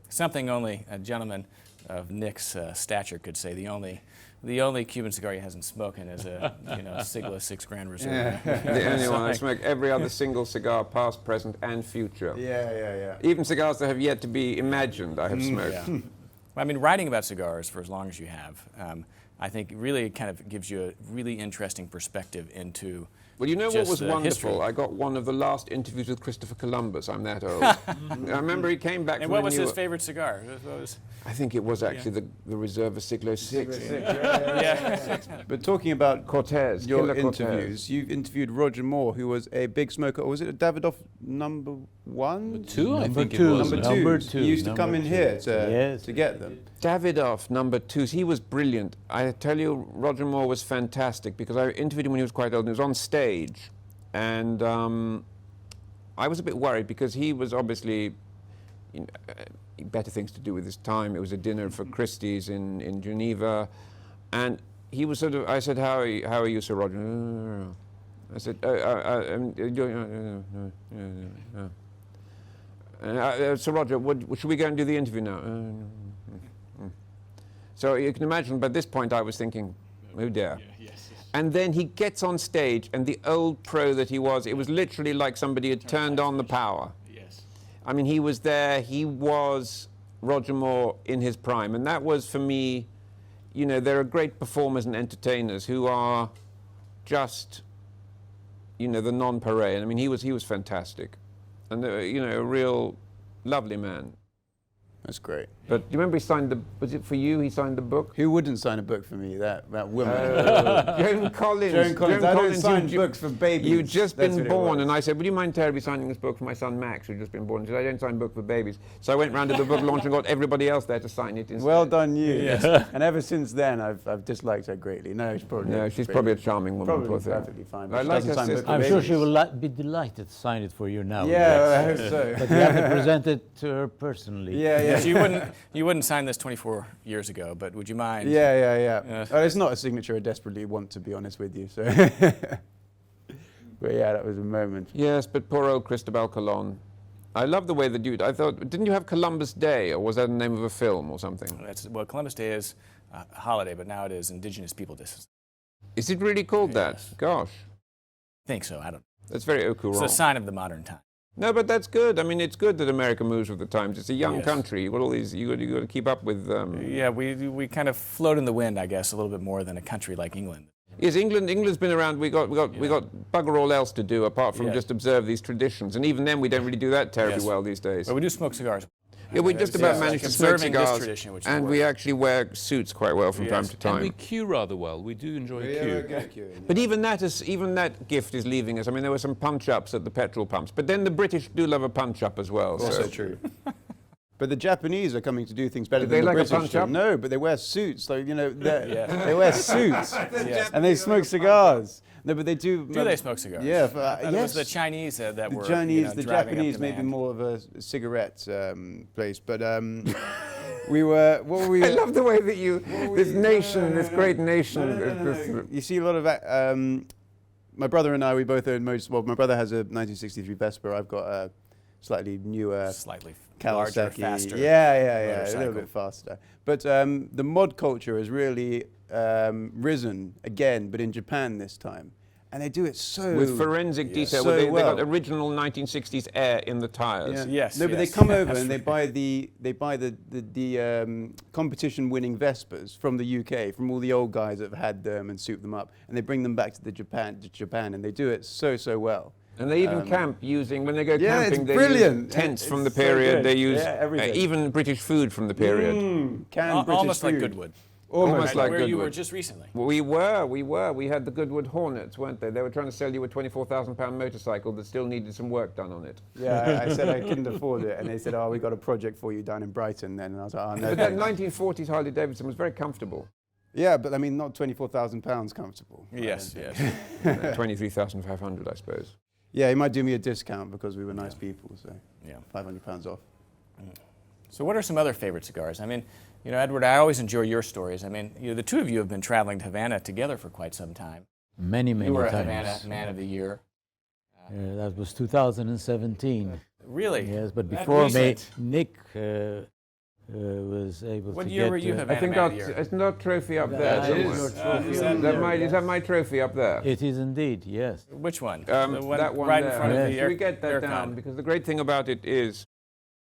Something only a gentleman of Nick's stature could say. The only Cuban cigar he hasn't spoken is a Siglo 6 Grand Reserve. The only one. I smoke every other single cigar, past, present, and future. Yeah. Even cigars that have yet to be imagined, I have smoked. Yeah. Well, I mean, writing about cigars for as long as you have, I think really kind of gives you a really interesting perspective into. Well, you know what just was wonderful? history. I got one of the last interviews with Christopher Columbus. I'm that old. I remember he came back And from what a was new- his favorite cigar? What was, I think it was actually the Reserva Siglo 6. yeah. But talking about Cortez, your Killer Cortez. interviews, you've interviewed Roger Moore, who was a big smoker. Or was it a Davidoff number one? Two, I Number think two. it was. Number two. He used to Number come in two. here Yes. to get them. Davidoff, number 2s, he was brilliant. I tell you, Roger Moore was fantastic because I interviewed him when he was quite old and he was on stage. And I was a bit worried because he was obviously better things to do with his time. It was a dinner for Christie's in Geneva, and he was sort of. I said, "How are you, Sir Roger?" I said, "Sir Roger, should we go and do the interview now?" So you can imagine. By this point, I was thinking, "Oh dear." And then he gets on stage, and the old pro that he was, it was literally like somebody had turned on the power. Yes. I mean, he was there. He was Roger Moore in his prime, and that was for me. You know, there are great performers and entertainers who are just, you know, the non-pareil. I mean, he was fantastic, and you know, a real lovely man. That's great. But do you remember he signed the? Was it for you? He signed the book. Who wouldn't sign a book for me? That woman. Joan Collins. Joan Collins. I don't sign you- books for babies. You'd just That's been what it born, was. and I said, "Would you mind terribly signing this book for my son Max, who'd just been born?" She said, "I don't sign books for babies." So I went round to the book launch and got everybody else there to sign it instead. Well done, you. And ever since then, I've disliked her greatly. No, she's probably a charming woman. Probably poor thing. perfectly fine. I But she like doesn't her sign books sister. for I'm sure babies. she will be delighted to sign it for you now. Yeah, I hope so. But you have to present it to her personally. Yeah. So you wouldn't sign this 24 years ago, but would you mind? Yeah. Well, it's not a signature I desperately want, to be honest with you. So, but yeah, that was a moment. Yes, but poor old Cristobal Colon. I love the way that I thought, didn't you have Columbus Day, or was that the name of a film or something? Well, Columbus Day is a holiday, but now it is Indigenous People Day. Is it really called Yes. that? Gosh, I think so. I don't. that's very au courant. It's a sign of the modern time. No, but that's good. I mean, it's good that America moves with the times. It's a young Yes. country. You got all these. You got to keep up with. Yeah, we kind of float in the wind, I guess, a little bit more than a country like England. Yes, England's been around. We got bugger all else to do apart from Yes. just observe these traditions, and even then we don't really do that terribly Yes. well these days. But we do smoke cigars. Yeah, we just about managed to smoke observing this cigars, tradition, which is and we actually wear suits quite well from time Yes. to And we time. queue rather well. We do enjoy a queue. But even that gift is leaving us. I mean, there were some punch-ups at the petrol pumps, but then the British do love a punch-up as well. Also so. true. But the Japanese are coming to do things better Do than they the like a British punch-up? do. No, but they wear suits. So, you know, Yeah. they wear suits. Yes. And they smoke cigars. No, but they do. Do they smoke cigars? Yeah, I thought it yes. was the Chinese that The were Chinese, the driving up Japanese, maybe demand. more of a cigarette place. But we were. What were we? I love the way that this nation, this great No, nation. no. You see a lot of. My brother and I, we both own most. Well, my brother has a 1963 Vespa. I've got a slightly newer Slightly Kawasaki. larger, faster. Yeah, a little motorcycle. bit faster. But the mod culture has really risen again, but in Japan this time, and they do it so With forensic detail, so where they well. got original 1960s air in the tires. Yeah. Yes, No, but yes. they come over That's and they buy the competition-winning Vespas from the UK, from all the old guys that have had them and souped them up, and they bring them back to Japan, and they do it so well. And they even camp using, when they go Yeah, camping, it's they brilliant. use tents It's from the so period. good. They use Yeah, everything. even British food from the period. Canned British Almost like food. Goodwood. Almost like where you Goodwood. were just recently. We were. We had the Goodwood Hornets, weren't they? They were trying to sell you a £24,000 motorcycle that still needed some work done on it. Yeah, I said I couldn't afford it, and they said, "Oh, we got a project for you down in Brighton." Then, and I was like, "Oh no." But that thanks." 1940s Harley Davidson was very comfortable. Yeah, but I mean, not £24,000 comfortable. Yes, yes. 23,500, I suppose. Yeah, he might do me a discount because we were nice people, so Yeah. £500 off. So what are some other favorite cigars? I mean, Edward, I always enjoy your stories. I mean, the two of you have been traveling to Havana together for quite some time. Many You were a times. Havana Man of the Year. That was 2017. Really? Yes, but That before me, recent? Nick was able What to year get. were you I Havana think Man of the Year? isn't that trophy up there That is somewhere? your trophy is up that there, Is yes. that my trophy up there? It is indeed, yes. Which one? that one right there. in front of Yes. the Should air. we get that down? aircon. Because the great thing about it is,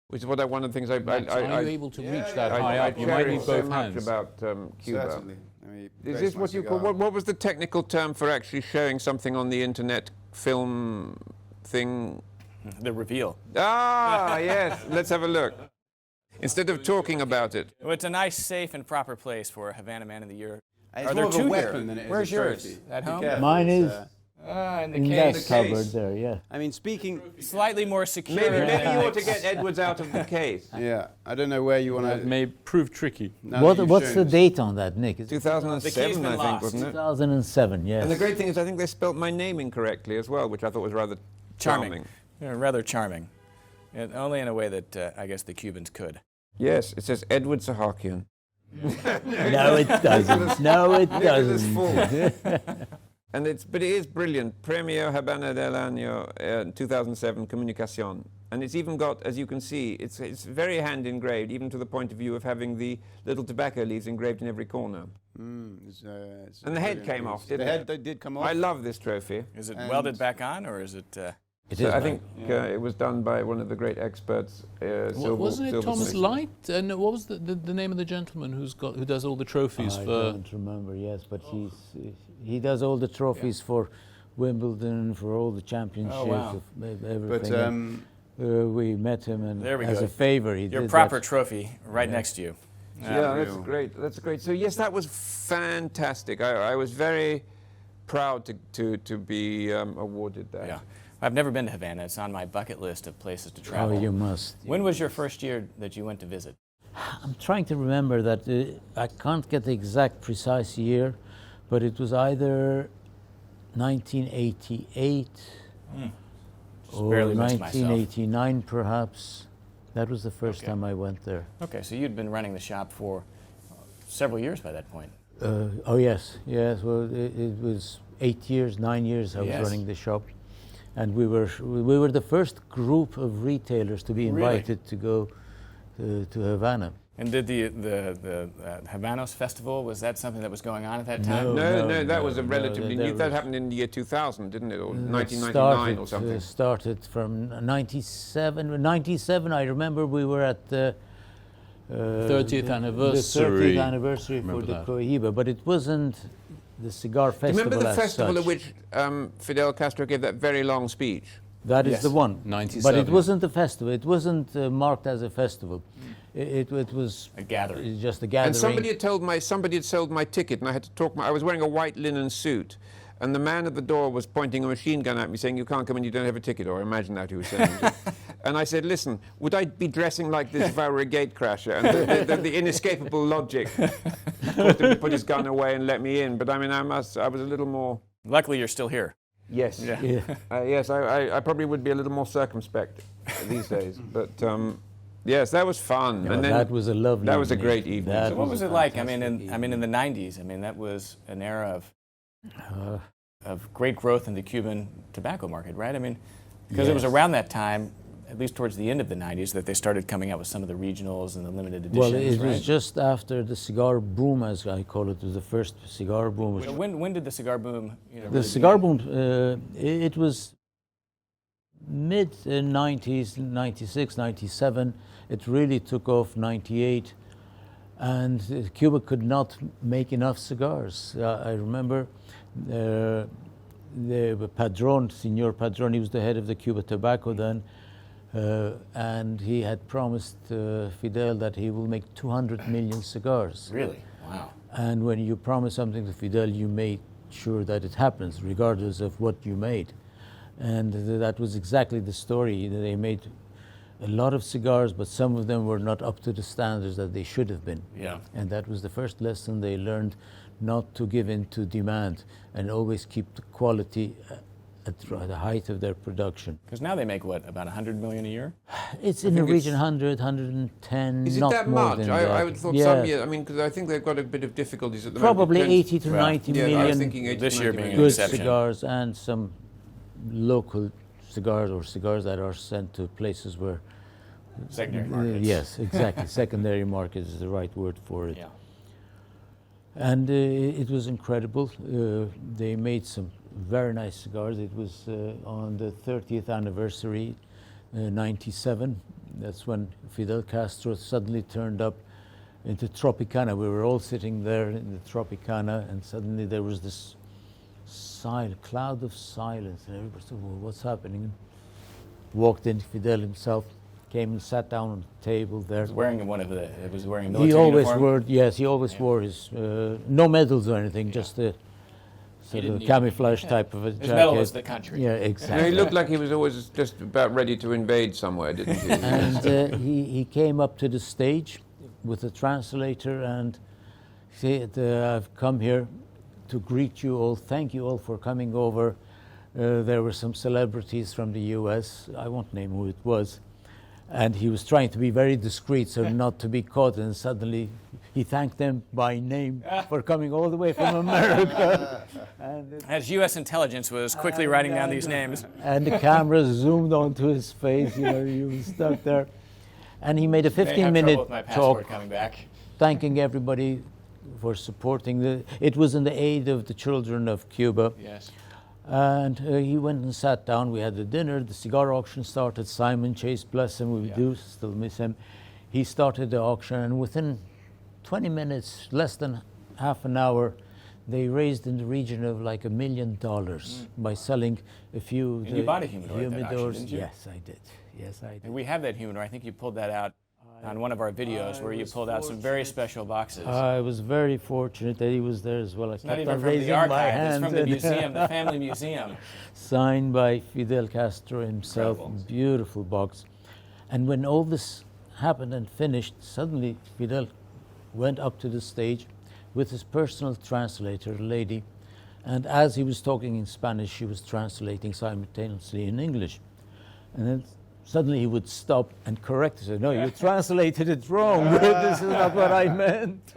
which is one of the things Max, are you able to reach that high up? You might cherish need so both much hands. about Cuba. Certainly. I mean, Is grace this my what you cigar. call? What was the technical term for actually showing something on the internet film thing? The reveal. Ah, yes. Let's have a look. Instead of talking about it. Well, it's a nice, safe, and proper place for a Havana Man of the Year. It's Are more there of a two weapon here? than it is Where's a yours? trophy. At Be home? careful, Mine it's, is In the in case. that cupboard there, yeah. I mean, speaking... Slightly more secure. Maybe than you ought to Nick's. get Edwards out of the case. Yeah, I don't know where you want That to... may prove tricky. What's the date on that, Nick? Is it 2007, been I think, lost. wasn't it? 2007, yes. And the great thing is, I think they spelt my name incorrectly as well, which I thought was rather charming. Rather charming. And only in a way that I guess the Cubans could. Yes, it says Edward Sahakian. No, it doesn't. No, it Nicholas doesn't. Foulkes. But it is brilliant. Premio Havana del Año 2007 Comunicación. And it's even got, as you can see, it's very hand engraved, even to the point of view of having the little tobacco leaves engraved in every corner. It's And the head came off, didn't the it? head they did come off. I love this trophy. Is it And- welded back on, or is it? It So is I right. think it was done by one of the great experts. Wasn't it Silver Thomas Smith. Light? And what was the name of the gentleman who does all the trophies I for? don't remember. Yes, but he does all the trophies for Wimbledon, for all the championships, Oh, wow. everything. But We met him, and There we as go. a favor, he Your did proper that. trophy right next to you. Yeah, that's Real. great. That's great. So yes, that was fantastic. I was very proud to be awarded that. Yeah. I've never been to Havana. It's on my bucket list of places to travel. Oh, you must. When was your first year that you went to visit? I'm trying to remember that. I can't get the exact precise year, but it was either 1988 or barely missed myself. 1989, perhaps. That was the first Okay. time I went there. Okay, so you'd been running the shop for several years by that point. Oh yes, yes. Well, it was 8 years, 9 years I was Yes. running the shop, and we were the first group of retailers to be Really? invited to go to Havana. And did the Havanos Festival, was that something that was going on at that time? No, that was a no, relatively new. That was- happened in the year 2000, didn't it, or It 1999 or something? Started from 97. 97, I remember we were at the 30th anniversary. The 30th anniversary for Remember the that. Cohiba, but it wasn't the cigar Do you festival. remember the as festival such. at which Fidel Castro gave that very long speech? That is Yes. the one. 97. But it wasn't a festival. It wasn't marked as a festival. It was A gathering. just a gathering. And somebody had sold my ticket, and I had to talk. I was wearing a white linen suit, and the man at the door was pointing a machine gun at me, saying, "You can't come in. You don't have a ticket." Or I imagine that he was saying. And I said, "Listen, would I be dressing like this if I were a gate crasher?" And the inescapable logic forced him to put his gun away and let me in. But I mean, I was a little more. Luckily, you're still here. Yes. Yeah. Yeah. Yes, I probably would be a little more circumspect these days. But yes, that was fun. No, and then that was a lovely. that was a evening. great evening. That So what was a it like? fantastic I mean, in the 90s, I mean, that was an era Uh, of great growth in the Cuban tobacco market, right? I mean, because it was Yes. around that time, at least towards the end of the 90s, that they started coming out with some of the regionals and the limited editions, well, it right? was just after the cigar boom, as I call it. It was the first cigar boom. So when did the cigar boom, The really cigar begin? boom, it was mid 90s, 96, 97. It really took off 98. And Cuba could not make enough cigars. I remember the Padron, Senor Padron, he was the head of the Cuba Tobacco then, and he had promised Fidel that he will make 200 million cigars. Really? Wow. And when you promise something to Fidel, you make sure that it happens, regardless of what you made. And that was exactly the story. They made a lot of cigars, but some of them were not up to the standards that they should have been. Yeah. And that was the first lesson they learned, not to give in to demand and always keep the quality at the height of their production. Because now they make, what, about 100 million a year? It's in the think region it's- 100, 110, Is it not that more much? than I that. would have thought Yeah. some years. I mean, because I think they've got a bit of difficulties at the Probably moment. 80 to Well, 90 Yeah, million I was thinking 80 This to year 90 being an good million. exception. cigars and some local cigars or cigars that are sent to places where Secondary markets. yes, exactly. Secondary market is the right word for it. Yeah. And it was incredible. They made some very nice cigars. It was on the 30th anniversary, 97. That's when Fidel Castro suddenly turned up into Tropicana. We were all sitting there in the Tropicana, and suddenly there was this cloud of silence. And everybody said, well, what's happening? And walked in, Fidel himself came and sat down on the table there. It was wearing a military He always uniform. wore, yes, he always Yeah. wore his, no medals or anything, just a sort didn't of need- camouflage type of a His jacket. medal was the country. Yeah, No, he exactly. looked like he was always just about ready to invade somewhere, didn't he? And he came up to the stage with a translator and said, I've come here to greet you all. Thank you all for coming over. There were some celebrities from the US. I won't name who it was. And he was trying to be very discreet so not to be caught, and suddenly he thanked them by name for coming all the way from America. As U.S. intelligence was quickly writing down these names. And the camera zoomed onto his face, you know, he was stuck there. And he made a 15-minute talk coming back. thanking everybody for supporting it was in the aid of the children of Cuba. Yes. And he went and sat down. We had the dinner. The cigar auction started. Simon Chase, bless him, we do still miss him. He started the auction, and within 20 minutes, less than half an hour, they raised in the region of like $1 million by selling a few. And you bought a humidor at that auction, didn't you? Yes, I did. Yes, I did. And we have that humidor. I think you pulled that out on one of our videos where you pulled out some very special boxes. I was very fortunate that he was there as well. I Not kept even on from the raising my archive, hand. it's from the museum, the family museum. Signed by Fidel Castro himself, Incredible. beautiful box. And when all this happened and finished, suddenly Fidel went up to the stage with his personal translator, a lady, and as he was talking in Spanish, she was translating simultaneously in English. And then suddenly he would stop and correct us. No, you translated it wrong. This is not what I meant.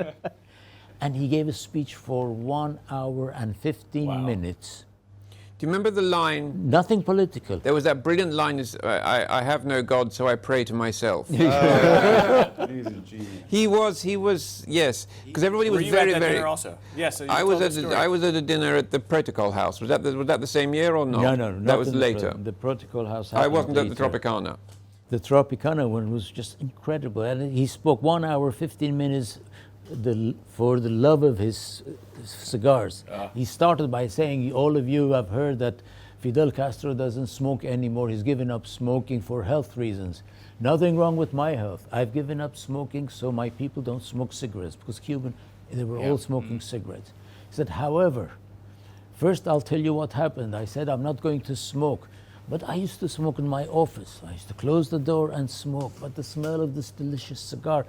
And he gave a speech for 1 hour and 15 minutes. Do you remember the line? Nothing political. There was that brilliant line, I have no God, so I pray to myself. He's a genius. He was, yes, because everybody was Were you very, at that very. dinner also? Yes. So you I told was the at story. I was at a dinner at the Protocol House. Was that the same year or not? No, that not was in the later. The Protocol House. I wasn't at the later. Tropicana. The Tropicana one was just incredible, and he spoke 1 hour, 15 minutes for the love of his cigars. He started by saying, all of you have heard that Fidel Castro doesn't smoke anymore. He's given up smoking for health reasons. Nothing wrong with my health. I've given up smoking so my people don't smoke cigarettes, because Cuban, they were all smoking cigarettes. He said, however, first I'll tell you what happened. I said, I'm not going to smoke. But I used to smoke in my office. I used to close the door and smoke. But the smell of this delicious cigar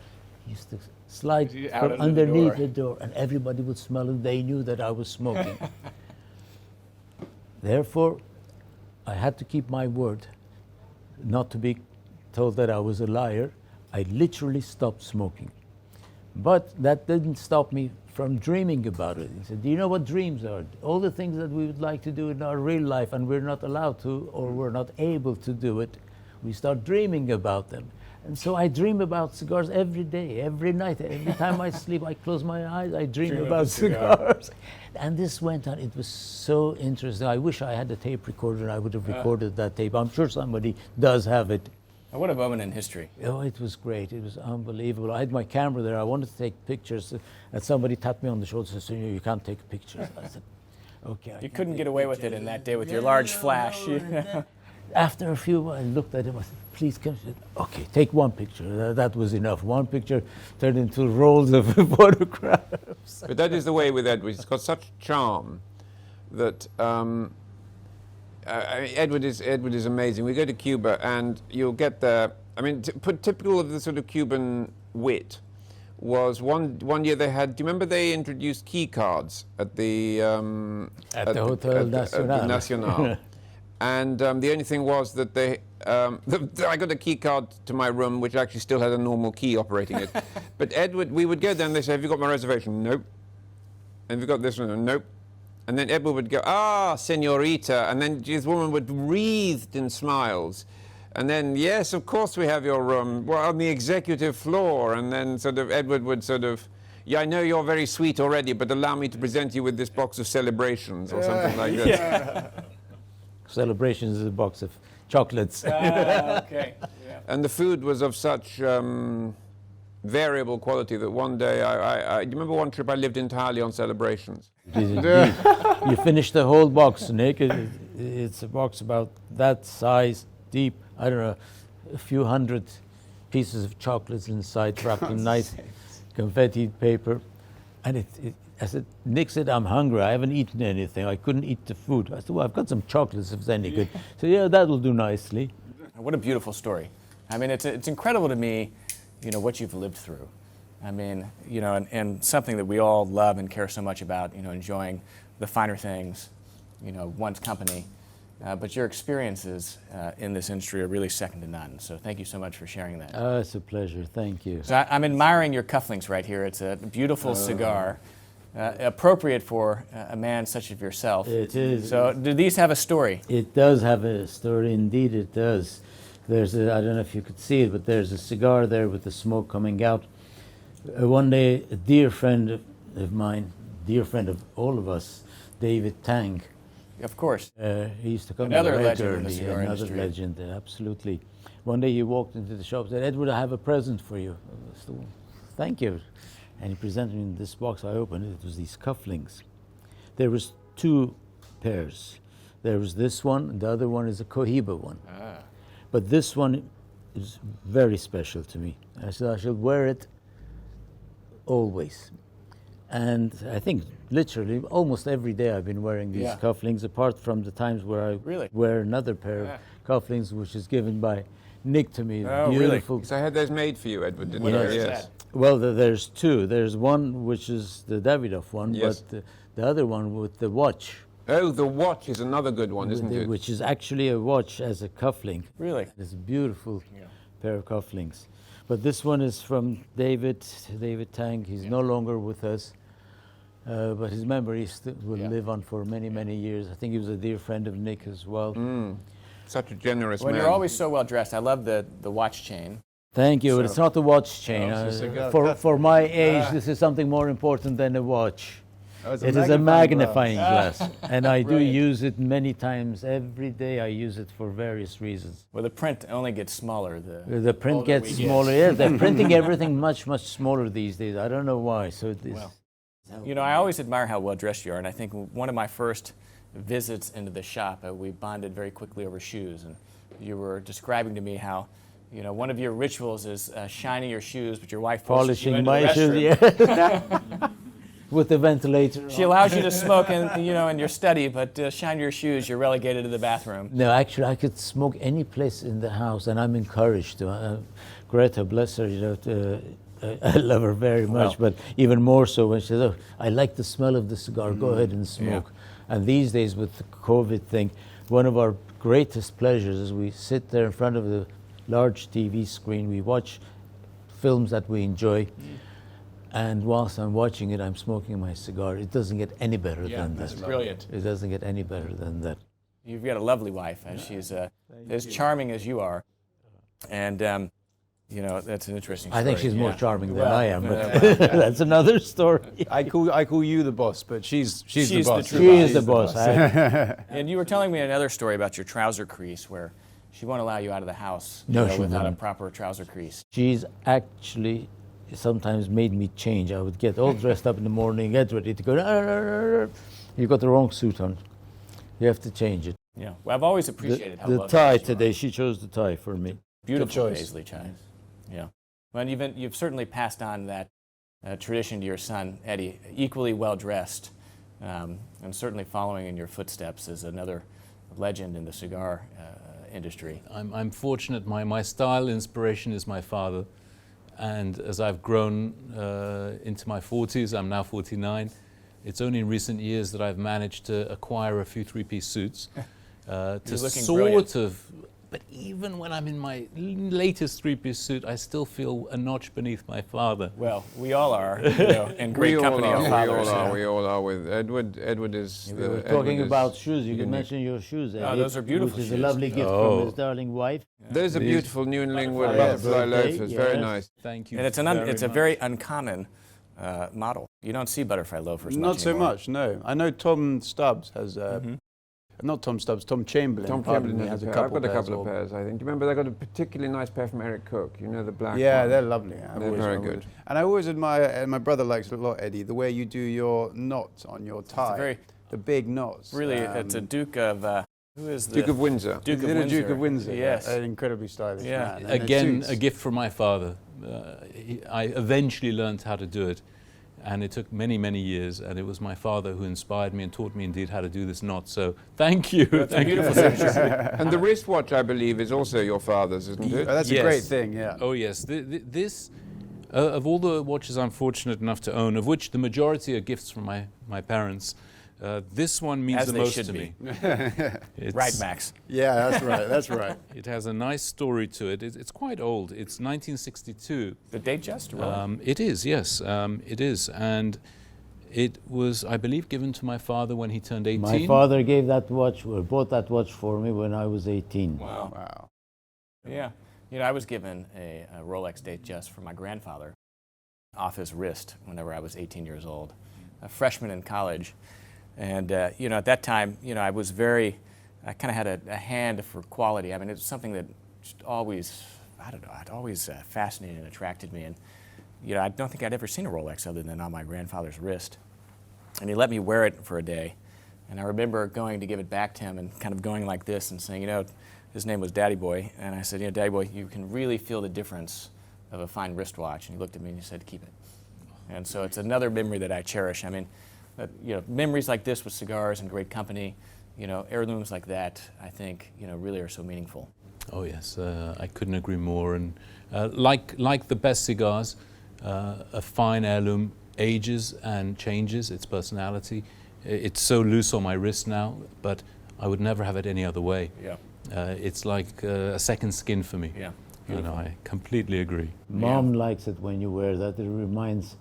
used to slide Out from under the underneath door. the door, and everybody would smell it. They knew that I was smoking. Therefore, I had to keep my word, not to be told that I was a liar. I literally stopped smoking. But that didn't stop me from dreaming about it. He said, do you know what dreams are? All the things that we would like to do in our real life and we're not allowed to, or we're not able to do it, we start dreaming about them. And so I dream about cigars every day, every night. Every time I sleep, I close my eyes, I dream about cigars. And this went on. It was so interesting. I wish I had a tape recorder and I would have recorded that tape. I'm sure somebody does have it. And what a moment in history. Oh, it was great. It was unbelievable. I had my camera there. I wanted to take pictures, and somebody tapped me on the shoulder and said, you can't take pictures. I said, okay. You couldn't get away with it in that day with your large flash. After a few, I looked at him. I said, please come. He said, okay, take one picture. That was enough. One picture turned into rolls of photographs. But that is the way with Edward. He's got such charm that Edward is amazing. We go to Cuba and you'll get there. I mean, typical of the sort of Cuban wit was one year they had. Do you remember they introduced key cards at the Hotel Nacional. Nacional. And the only thing was that I got a key card to my room, which actually still had a normal key operating it. But Edward, we would go there and they say, have you got my reservation? Nope. And have you got this one? Nope. And then Edward would go, senorita. And then this woman would wreathed in smiles. And then, yes, of course we have your room. Well, on the executive floor. And then sort of Edward would sort of, I know you're very sweet already, but allow me to present you with this box of celebrations or something like this. Yeah. Celebrations is a box of chocolates. Okay. Yeah. And the food was of such variable quality that one day, do you remember one trip I lived entirely on celebrations? You finished the whole box, Nick. It's a box about that size, deep, I don't know, a few hundred pieces of chocolates inside, wrapped in nice confetti paper. And I said, Nick said, I'm hungry. I haven't eaten anything. I couldn't eat the food. I said, well, I've got some chocolates if it's any good. So yeah, that'll do nicely. What a beautiful story. I mean, it's incredible to me, what you've lived through. I mean, and something that we all love and care so much about, enjoying the finer things, one's company. but your experiences in this industry are really second to none. So thank you so much for sharing that. It's a pleasure. Thank you. So I'm admiring your cufflinks right here. It's a beautiful cigar, appropriate for a man such as yourself. It is. So do these have a story? It does have a story, indeed it does. There's I don't know if you could see it, but there's a cigar there with the smoke coming out. One day, a dear friend of mine, dear friend of all of us, David Tang, Of course. he used to come Another regularly, legend in the cigar another industry. legend, absolutely. One day he walked into the shop and said, "Edward, I have a present for you." I said, "Thank you." And he presented me this box. I opened it. It was these cufflinks. There was 2 pairs. There was this one, and the other one is a Cohiba one. But this one is very special to me. I said, I shall wear it always. And I think literally almost every day I've been wearing these cufflinks, apart from the times where I wear another pair of cufflinks, which is given by Nick to me. Oh, Beautiful. So I had those made for you, Edward, didn't Yes. you? Yes. Well, there's 2. There's one which is the Davidoff one, Yes. but the other one with the watch. Oh, the watch is another good one, isn't it? Which is actually a watch as a cufflink. Really? It's a beautiful pair of cufflinks. But this one is from David Tang. He's no longer with us, but his memory will live on for many, many years. I think he was a dear friend of Nick as well. Such a generous Well, man. you're always so well dressed. I love the watch chain. Thank you, but it's not a watch chain. it's a cigar For my age, this is something more important than a watch. Oh, it's It is a magnifying glass. glass, and I do Brilliant. use it many times every day. I use it for various reasons. Well, the print only gets smaller. The print older gets we get. smaller. Yeah, they're printing everything much, much smaller these days. I don't know why. So it is. Well, You know, I always admire how well dressed you are, and I think one of my first visits into the shop, we bonded very quickly over shoes, and you were describing to me how, you know, one of your rituals is shining your shoes, but your wife forces you Polishing into my the shoes, restroom. yeah. With the ventilator. She allows you to smoke in, you know, in your study, but shine your shoes, you're relegated to the bathroom. No, actually, I could smoke any place in the house, and I'm encouraged to. Greta, bless her, you know, I love her very much, but even more so when she says, "Oh, I like the smell of the cigar. Go ahead and smoke." And these days, with the COVID thing, one of our greatest pleasures is we sit there in front of the large TV screen. We watch films that we enjoy. And whilst I'm watching it, I'm smoking my cigar. It doesn't get any better than That's that. brilliant. It doesn't get any better than that. You've got a lovely wife. She's as charming as you are. And, you know, that's an interesting story. I think she's more charming than Well, I am, but that's another story. I call you the boss, but she's the She's the boss. true She boss. is the boss. And you were telling me another story about your trouser crease where she won't allow you out of the house No, you know, she without a won't. proper trouser crease. She's actually sometimes made me change. I would get all dressed up in the morning, get ready to go. You got the wrong suit on. You have to change it. Yeah. Well, I've always appreciated how The well tie dressed you are. today, she chose the tie for me. Beautiful choice. paisley tie. Yeah. Well, and you've certainly passed on that tradition to your son, Eddie, equally well dressed, and certainly following in your footsteps as another legend in the cigar industry. I'm fortunate. My style inspiration is my father. And as I've grown into my 40s, I'm now 49, it's only in recent years that I've managed to acquire a few 3-piece suits to looking sort brilliant. of, but even when I'm in my latest 3-piece suit, I still feel a notch beneath my father. Well, we all are, you know, in great company of fathers. We all are with Edward. Edward is. We were talking Edward is about shoes. You can unique. mention your shoes. Oh, Eddie, those are beautiful Which is a shoes. lovely gift Oh. from his darling wife. Those are beautiful New Lingwood Butterfly butterfly birthday, loafers. Very yes. nice. Thank you. And it's very a much. very uncommon model. You don't see butterfly loafers Not much so anymore. much, no. I know Tom Stubbs has, not Tom Stubbs, Tom Chamberlain. Tom pardon Chamberlain me, has has a a pair. I've couple got a couple of or- pairs, I think. Do you remember they got a particularly nice pair from Eric Cook? You know the black Yeah, one? they're lovely. I've They're always very loved good. them. And I always admire, and my brother likes it a lot, Eddie, the way you do your knot on your tie. very- the big knots. Really, it's a Duke of, who is the? Duke of Windsor. Duke of Is it a Windsor. Duke of Windsor? Yes. An incredibly stylish Yeah. man. And the Again, suits. a gift from my father. I eventually learned how to do it, and it took many, many years, and it was my father who inspired me and taught me indeed how to do this knot. So thank you. It's a Thank you. beautiful signature. And the wristwatch, I believe, is also your father's, isn't Oh, it? that's Yes. a great thing, yeah. Oh yes, this of all the watches I'm fortunate enough to own, of which the majority are gifts from my parents, This one means As the they most should to be. me. Right, Max? Yeah, that's right. That's right. It has a nice story to it. It's quite old. It's 1962. The date just? Really? It is, yes, it is. And it was, I believe, given to my father when he turned 18. My father gave that watch, or bought that watch for me when I was 18. Wow. Wow. Yeah. You know, I was given a Rolex date just from my grandfather off his wrist whenever I was 18 years old, a freshman in college. And, you know, at that time, you know, I kind of had a hand for quality. I mean, it was something that just always, I don't know, it always fascinated and attracted me. And, you know, I don't think I'd ever seen a Rolex other than on my grandfather's wrist. And he let me wear it for a day. And I remember going to give it back to him and kind of going like this and saying, you know, his name was Daddy Boy. And I said, you know, Daddy Boy, you can really feel the difference of a fine wristwatch. And he looked at me and he said, keep it. And so it's another memory that I cherish. I mean, you know, memories like this with cigars and great company, you know, heirlooms like that, I think, you know, really are so meaningful. Oh yes, I couldn't agree more. And like the best cigars, a fine heirloom ages and changes its personality. It's so loose on my wrist now, but I would never have it any other way. Yeah. It's like a second skin for me. Yeah. You know, I completely agree. Mom likes it when you wear that. It reminds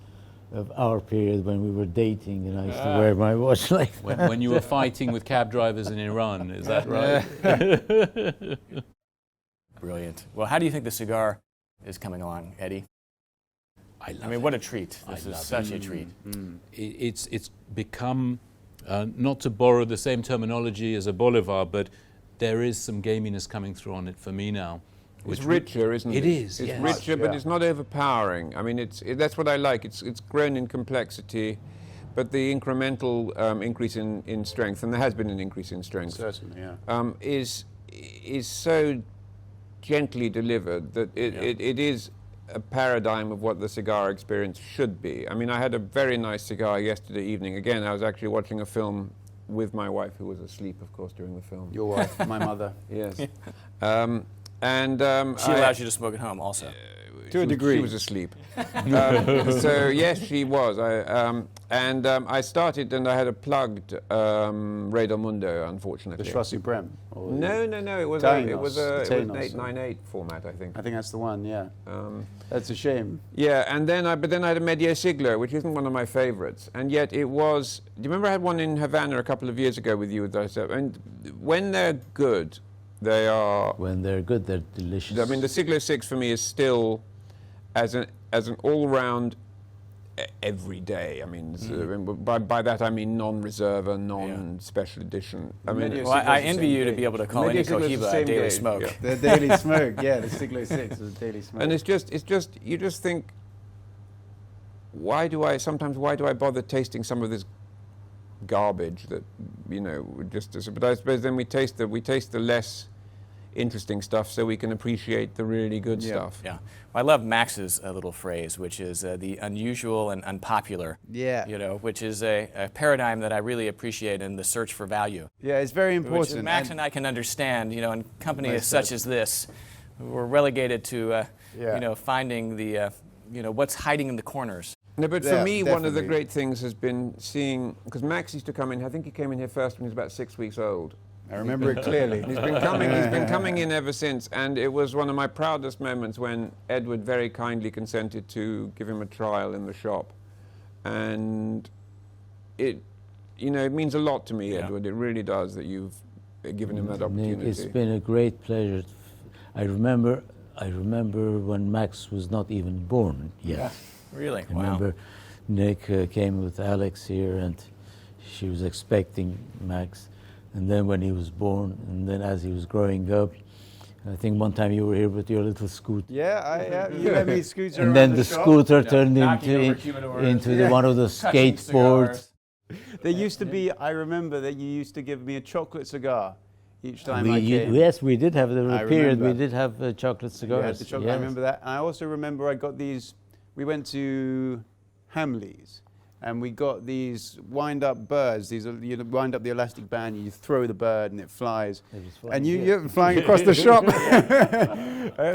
of our period when we were dating, and I used to wear my watch like that. When you were fighting with cab drivers in Iran, is that right? Brilliant. Well, how do you think the cigar is coming along, Eddie? I love I mean, what a treat. I This is love such a treat. It's become, not to borrow the same terminology as a Bolivar, but there is some gaminess coming through on it for me now. It's richer, isn't it? It is, It's yes. richer, but Yeah. it's not overpowering. I mean, that's what I like. It's grown in complexity, but the incremental increase in strength, and there has been an increase in strength, Certainly, yeah. is so gently delivered that it is a paradigm of what the cigar experience should be. I mean, I had a very nice cigar yesterday evening. Again, I was actually watching a film with my wife, who was asleep, of course, during the film. Your wife, my mother. Yes. She I- allows you to smoke at home also. To a she degree. was asleep. So yes, she was. I started and I had a plugged Rey del Mundo, The unfortunately. Choix Supreme. or the- No. It was Tainos, an Tainos. 898 format, I think. I think that's the one, yeah. Um, That's a shame. yeah, and then I had a Medio Siglo, which isn't one of my favorites, and yet it was. Do you remember I had one in Havana a couple of years ago with you? And when they're good, they are. When they're good, they're delicious. I mean, the Siglo 6 for me is still as an all-round every day. I mean, by that I mean non-reserva, non-special edition. I mean, Medio Well, I Siglo's the envy same you to gauge. be able to call Medio any Siglo's the Cohiba a same daily gauge, smoke. yeah. The daily smoke, yeah, the Siglo 6 is a daily smoke. and it's just you just think, why do I bother tasting some of this garbage that, you know, but I suppose then we taste the less interesting stuff so we can appreciate the really good Yeah. stuff. Yeah. Well, I love Max's little phrase, which is the unusual and unpopular. Yeah. You know, which is a paradigm that I really appreciate in the search for value. Yeah, it's very Which important. Max and I can understand, you know, in companies Most such as this, we're relegated to, Yeah. you know, finding the, you know, what's hiding in the corners. No, but Yeah, for me, one of the definitely. great things has been seeing, because Max used to come in, I think he came in here first when he was about 6 weeks old. I remember it clearly. He's been coming in ever since, and it was one of my proudest moments when Edward very kindly consented to give him a trial in the shop. And it, you know, it means a lot to me, Yeah. Edward. It really does that you've given him that opportunity. Nick, it's been a great pleasure. I remember when Max was not even born yet. Really? I Wow. remember Nick came with Alex here, and she was expecting Max. And then when he was born, and then as he was growing up, I think one time you were here with your little scooter. Yeah, you let me scooter And around then the shop. scooter turned Knocking over into humidors. one of the Touching skateboards. cigars. There used to be, I remember that you used to give me a chocolate cigar each time I We, came. yes, we did have the I period. We remember. did have chocolate You cigars. had the chocolate, I yes. remember that. And I also remember I got these, we went to Hamley's, and we got these wind-up birds. These are, you wind up the elastic band, you throw the bird, and it flies. It was flying, And yeah. you're flying across the shop.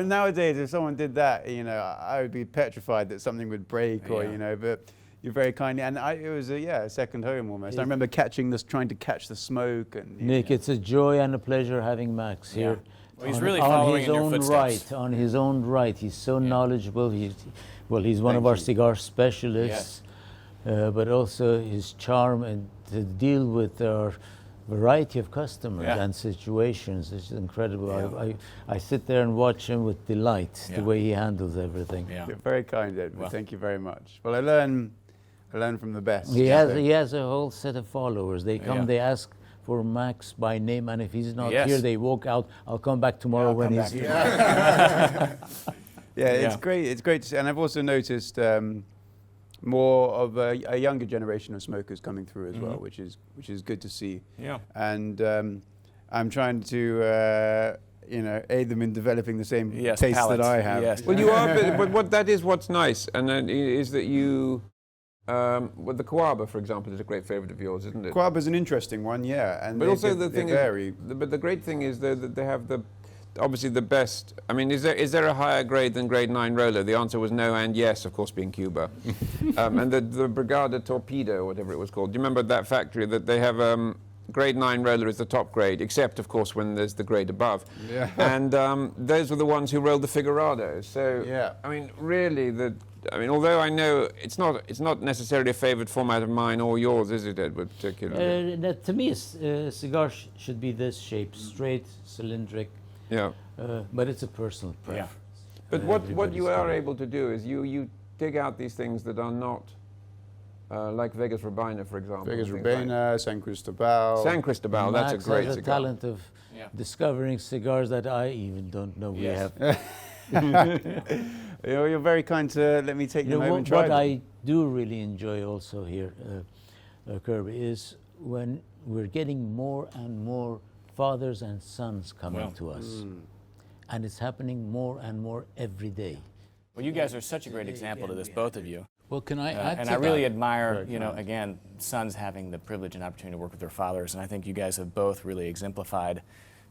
Nowadays, if someone did that, you know, I would be petrified that something would break, or Yeah. you know. But You're very kind, and it was a second home almost. I remember trying to catch the smoke, and Nick, it's a joy and a pleasure having Max here. Well, he's really following in your footsteps. On his own right, he's so knowledgeable. He's one of our cigar specialists, but also his charm and to deal with our variety of customers and situations is incredible. Yeah. I sit there and watch him with delight, the way he handles everything. Yeah. You're very kind, Edward. Well. Thank you very much. Well, I learn from the best. He has a whole set of followers. They come, Yeah. they ask for Max by name, and if he's not Yes. here, they walk out. I'll come back tomorrow I'll when come he's back. here. It's Yeah. great. It's great to see, and I've also noticed more of a younger generation of smokers coming through as well, which is good to see. Yeah. And I'm trying to aid them in developing the same taste that I have. Yes. Well, you are, but that is what's nice, and is that you. Well, the Coaba, for example, is a great favourite of yours, isn't it? Coaba is an interesting one, yeah. And But also the thing vary. but the great thing is that they have obviously the best. I mean, is there a higher grade than grade 9 roller? The answer was no and yes, of course, being Cuba. And the Brigada Torpedo, or whatever it was called. Do you remember that factory that they have? Grade 9 roller is the top grade, except of course when there's the grade above. Yeah. And those were the ones who rolled the Figurados. So Yeah. I mean, really, although I know it's not necessarily a favoured format of mine or yours, is it, Edward, particularly? To me, a cigar should be this shape, straight, cylindric, Yeah. but it's a personal preference. But what Everybody's you are got it. able to do is you dig out these things that are not like Vegas Rubina, for example. Vegas things like Rubina, San Cristobal. San Cristobal, that's a Max great has a cigar. talent of discovering cigars that I even don't know we Yes. have. You're very kind to let me take You them know, home what, and try what them. I do really enjoy also here, Kirby, is when we're getting more and more fathers and sons coming to us. And it's happening more and more every day. Well, you guys are such a great example to this, both of you. Well, can I add And to I really that? admire, again, sons having the privilege and opportunity to work with their fathers. And I think you guys have both really exemplified,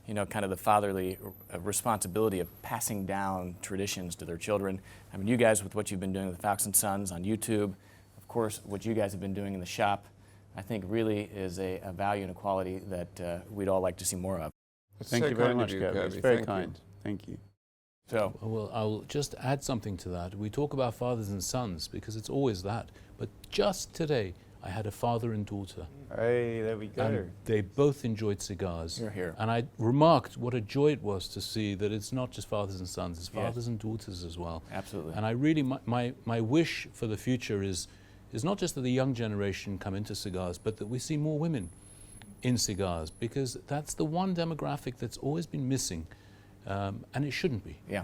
kind of the fatherly responsibility of passing down traditions to their children. I mean, you guys with what you've been doing with Foulkes and Sons on YouTube, of course, what you guys have been doing in the shop, I think really is a value and a quality that we'd all like to see more of. Thank so you very kind of much, you, Kirby. It's Kirby. very Thank you. kind. Thank you. So, Well, I'll just add something to that. We talk about fathers and sons because it's always that. But just today, I had a father and daughter. Hey, there we go. And they both enjoyed cigars. You're here. And I remarked what a joy it was to see that it's not just fathers and sons, it's Yes. fathers and daughters as well. absolutely. And I really, my wish for the future is not just that the young generation come into cigars, but that we see more women in cigars, because that's the one demographic that's always been missing, and it shouldn't be. Yeah.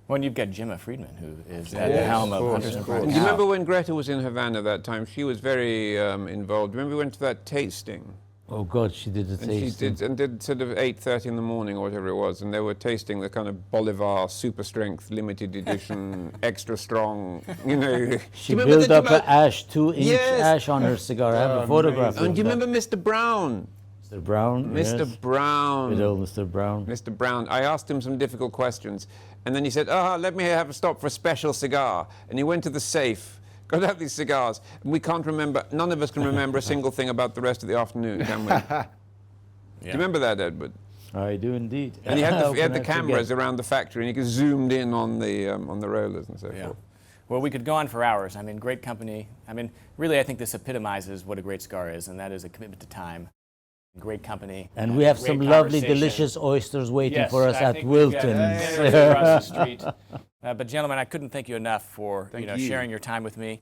Well, and you've got Gemma Friedman, who is at the helm of Hunters and Friends. Do you remember when Greta was in Havana that time? She was very involved. Remember we went to that tasting? Oh God, she did the And she tasting. did sort of 8:30 in the morning or whatever it was, and they were tasting the kind of Bolivar super strength limited edition extra strong, She built up an ash, 2-inch Yes. ash on her cigar. I have a photograph And of do you that. remember Mr. Brown? Mr. Brown? Mr. Yes. Brown. Good old Mr. Brown. Mr. Brown. I asked him some difficult questions, and then he said, let me have a stop for a special cigar. And he went to the safe, got out these cigars, and we can't remember, none of us can remember a single thing about the rest of the afternoon, can we? Do you remember that, Edward? I do indeed. And he had How the can I cameras forget? around the factory, and he could zoomed in on the rollers and so Yeah. forth. Well, we could go on for hours. I mean, great company. I mean, really, I think this epitomizes what a great cigar is, and that is a commitment to time. Great company. And we have great some lovely, conversation. delicious oysters waiting Yes, for us I at think we've got Wilton's. dinners across the street. But gentlemen, I couldn't thank you enough for Thank you. sharing your time with me,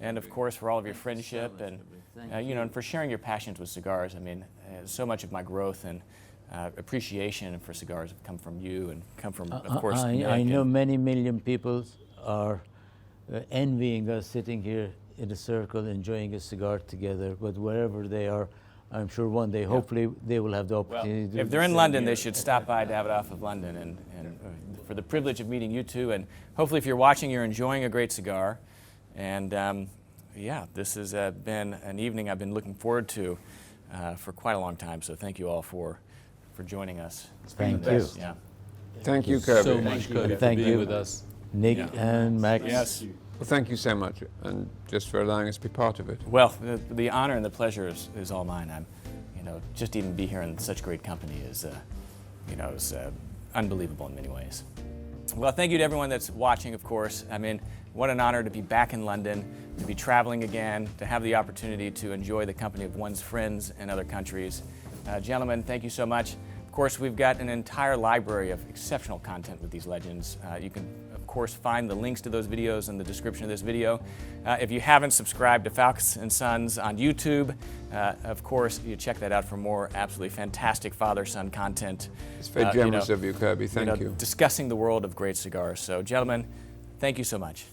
and of course for all of your friendship and and for sharing your passions with cigars. I mean, so much of my growth and appreciation for cigars have come from you and come from, of course, Nick I know and- many million people are envying us sitting here in a circle enjoying a cigar together, but wherever they are, I'm sure one day, hopefully, they will have the opportunity to do If they're the in same London, here. they should stop by Davidoff of London and for the privilege of meeting you two. And hopefully, if you're watching, you're enjoying a great cigar. And yeah, this has been an evening I've been looking forward to for quite a long time. So thank you all for joining us. It's been Thank the you. best. Yeah. Thank you, Kirby. So much, Kirby, for Thank being you. with us. Nick Yeah. and Max. Yes. Well, thank you so much, and just for allowing us to be part of it. Well, the honor and the pleasure is all mine. I'm, just even be here in such great company is unbelievable in many ways. Well, thank you to everyone that's watching, of course. I mean, what an honor to be back in London, to be traveling again, to have the opportunity to enjoy the company of one's friends in other countries. Gentlemen, thank you so much. Of course, we've got an entire library of exceptional content with these legends. You can, of course, find the links to those videos in the description of this video. If you haven't subscribed to Foulkes & Sons on YouTube, of course, you check that out for more absolutely fantastic father-son content. It's very generous of you, Kirby. Thank you. Discussing the world of great cigars. So, gentlemen, thank you so much.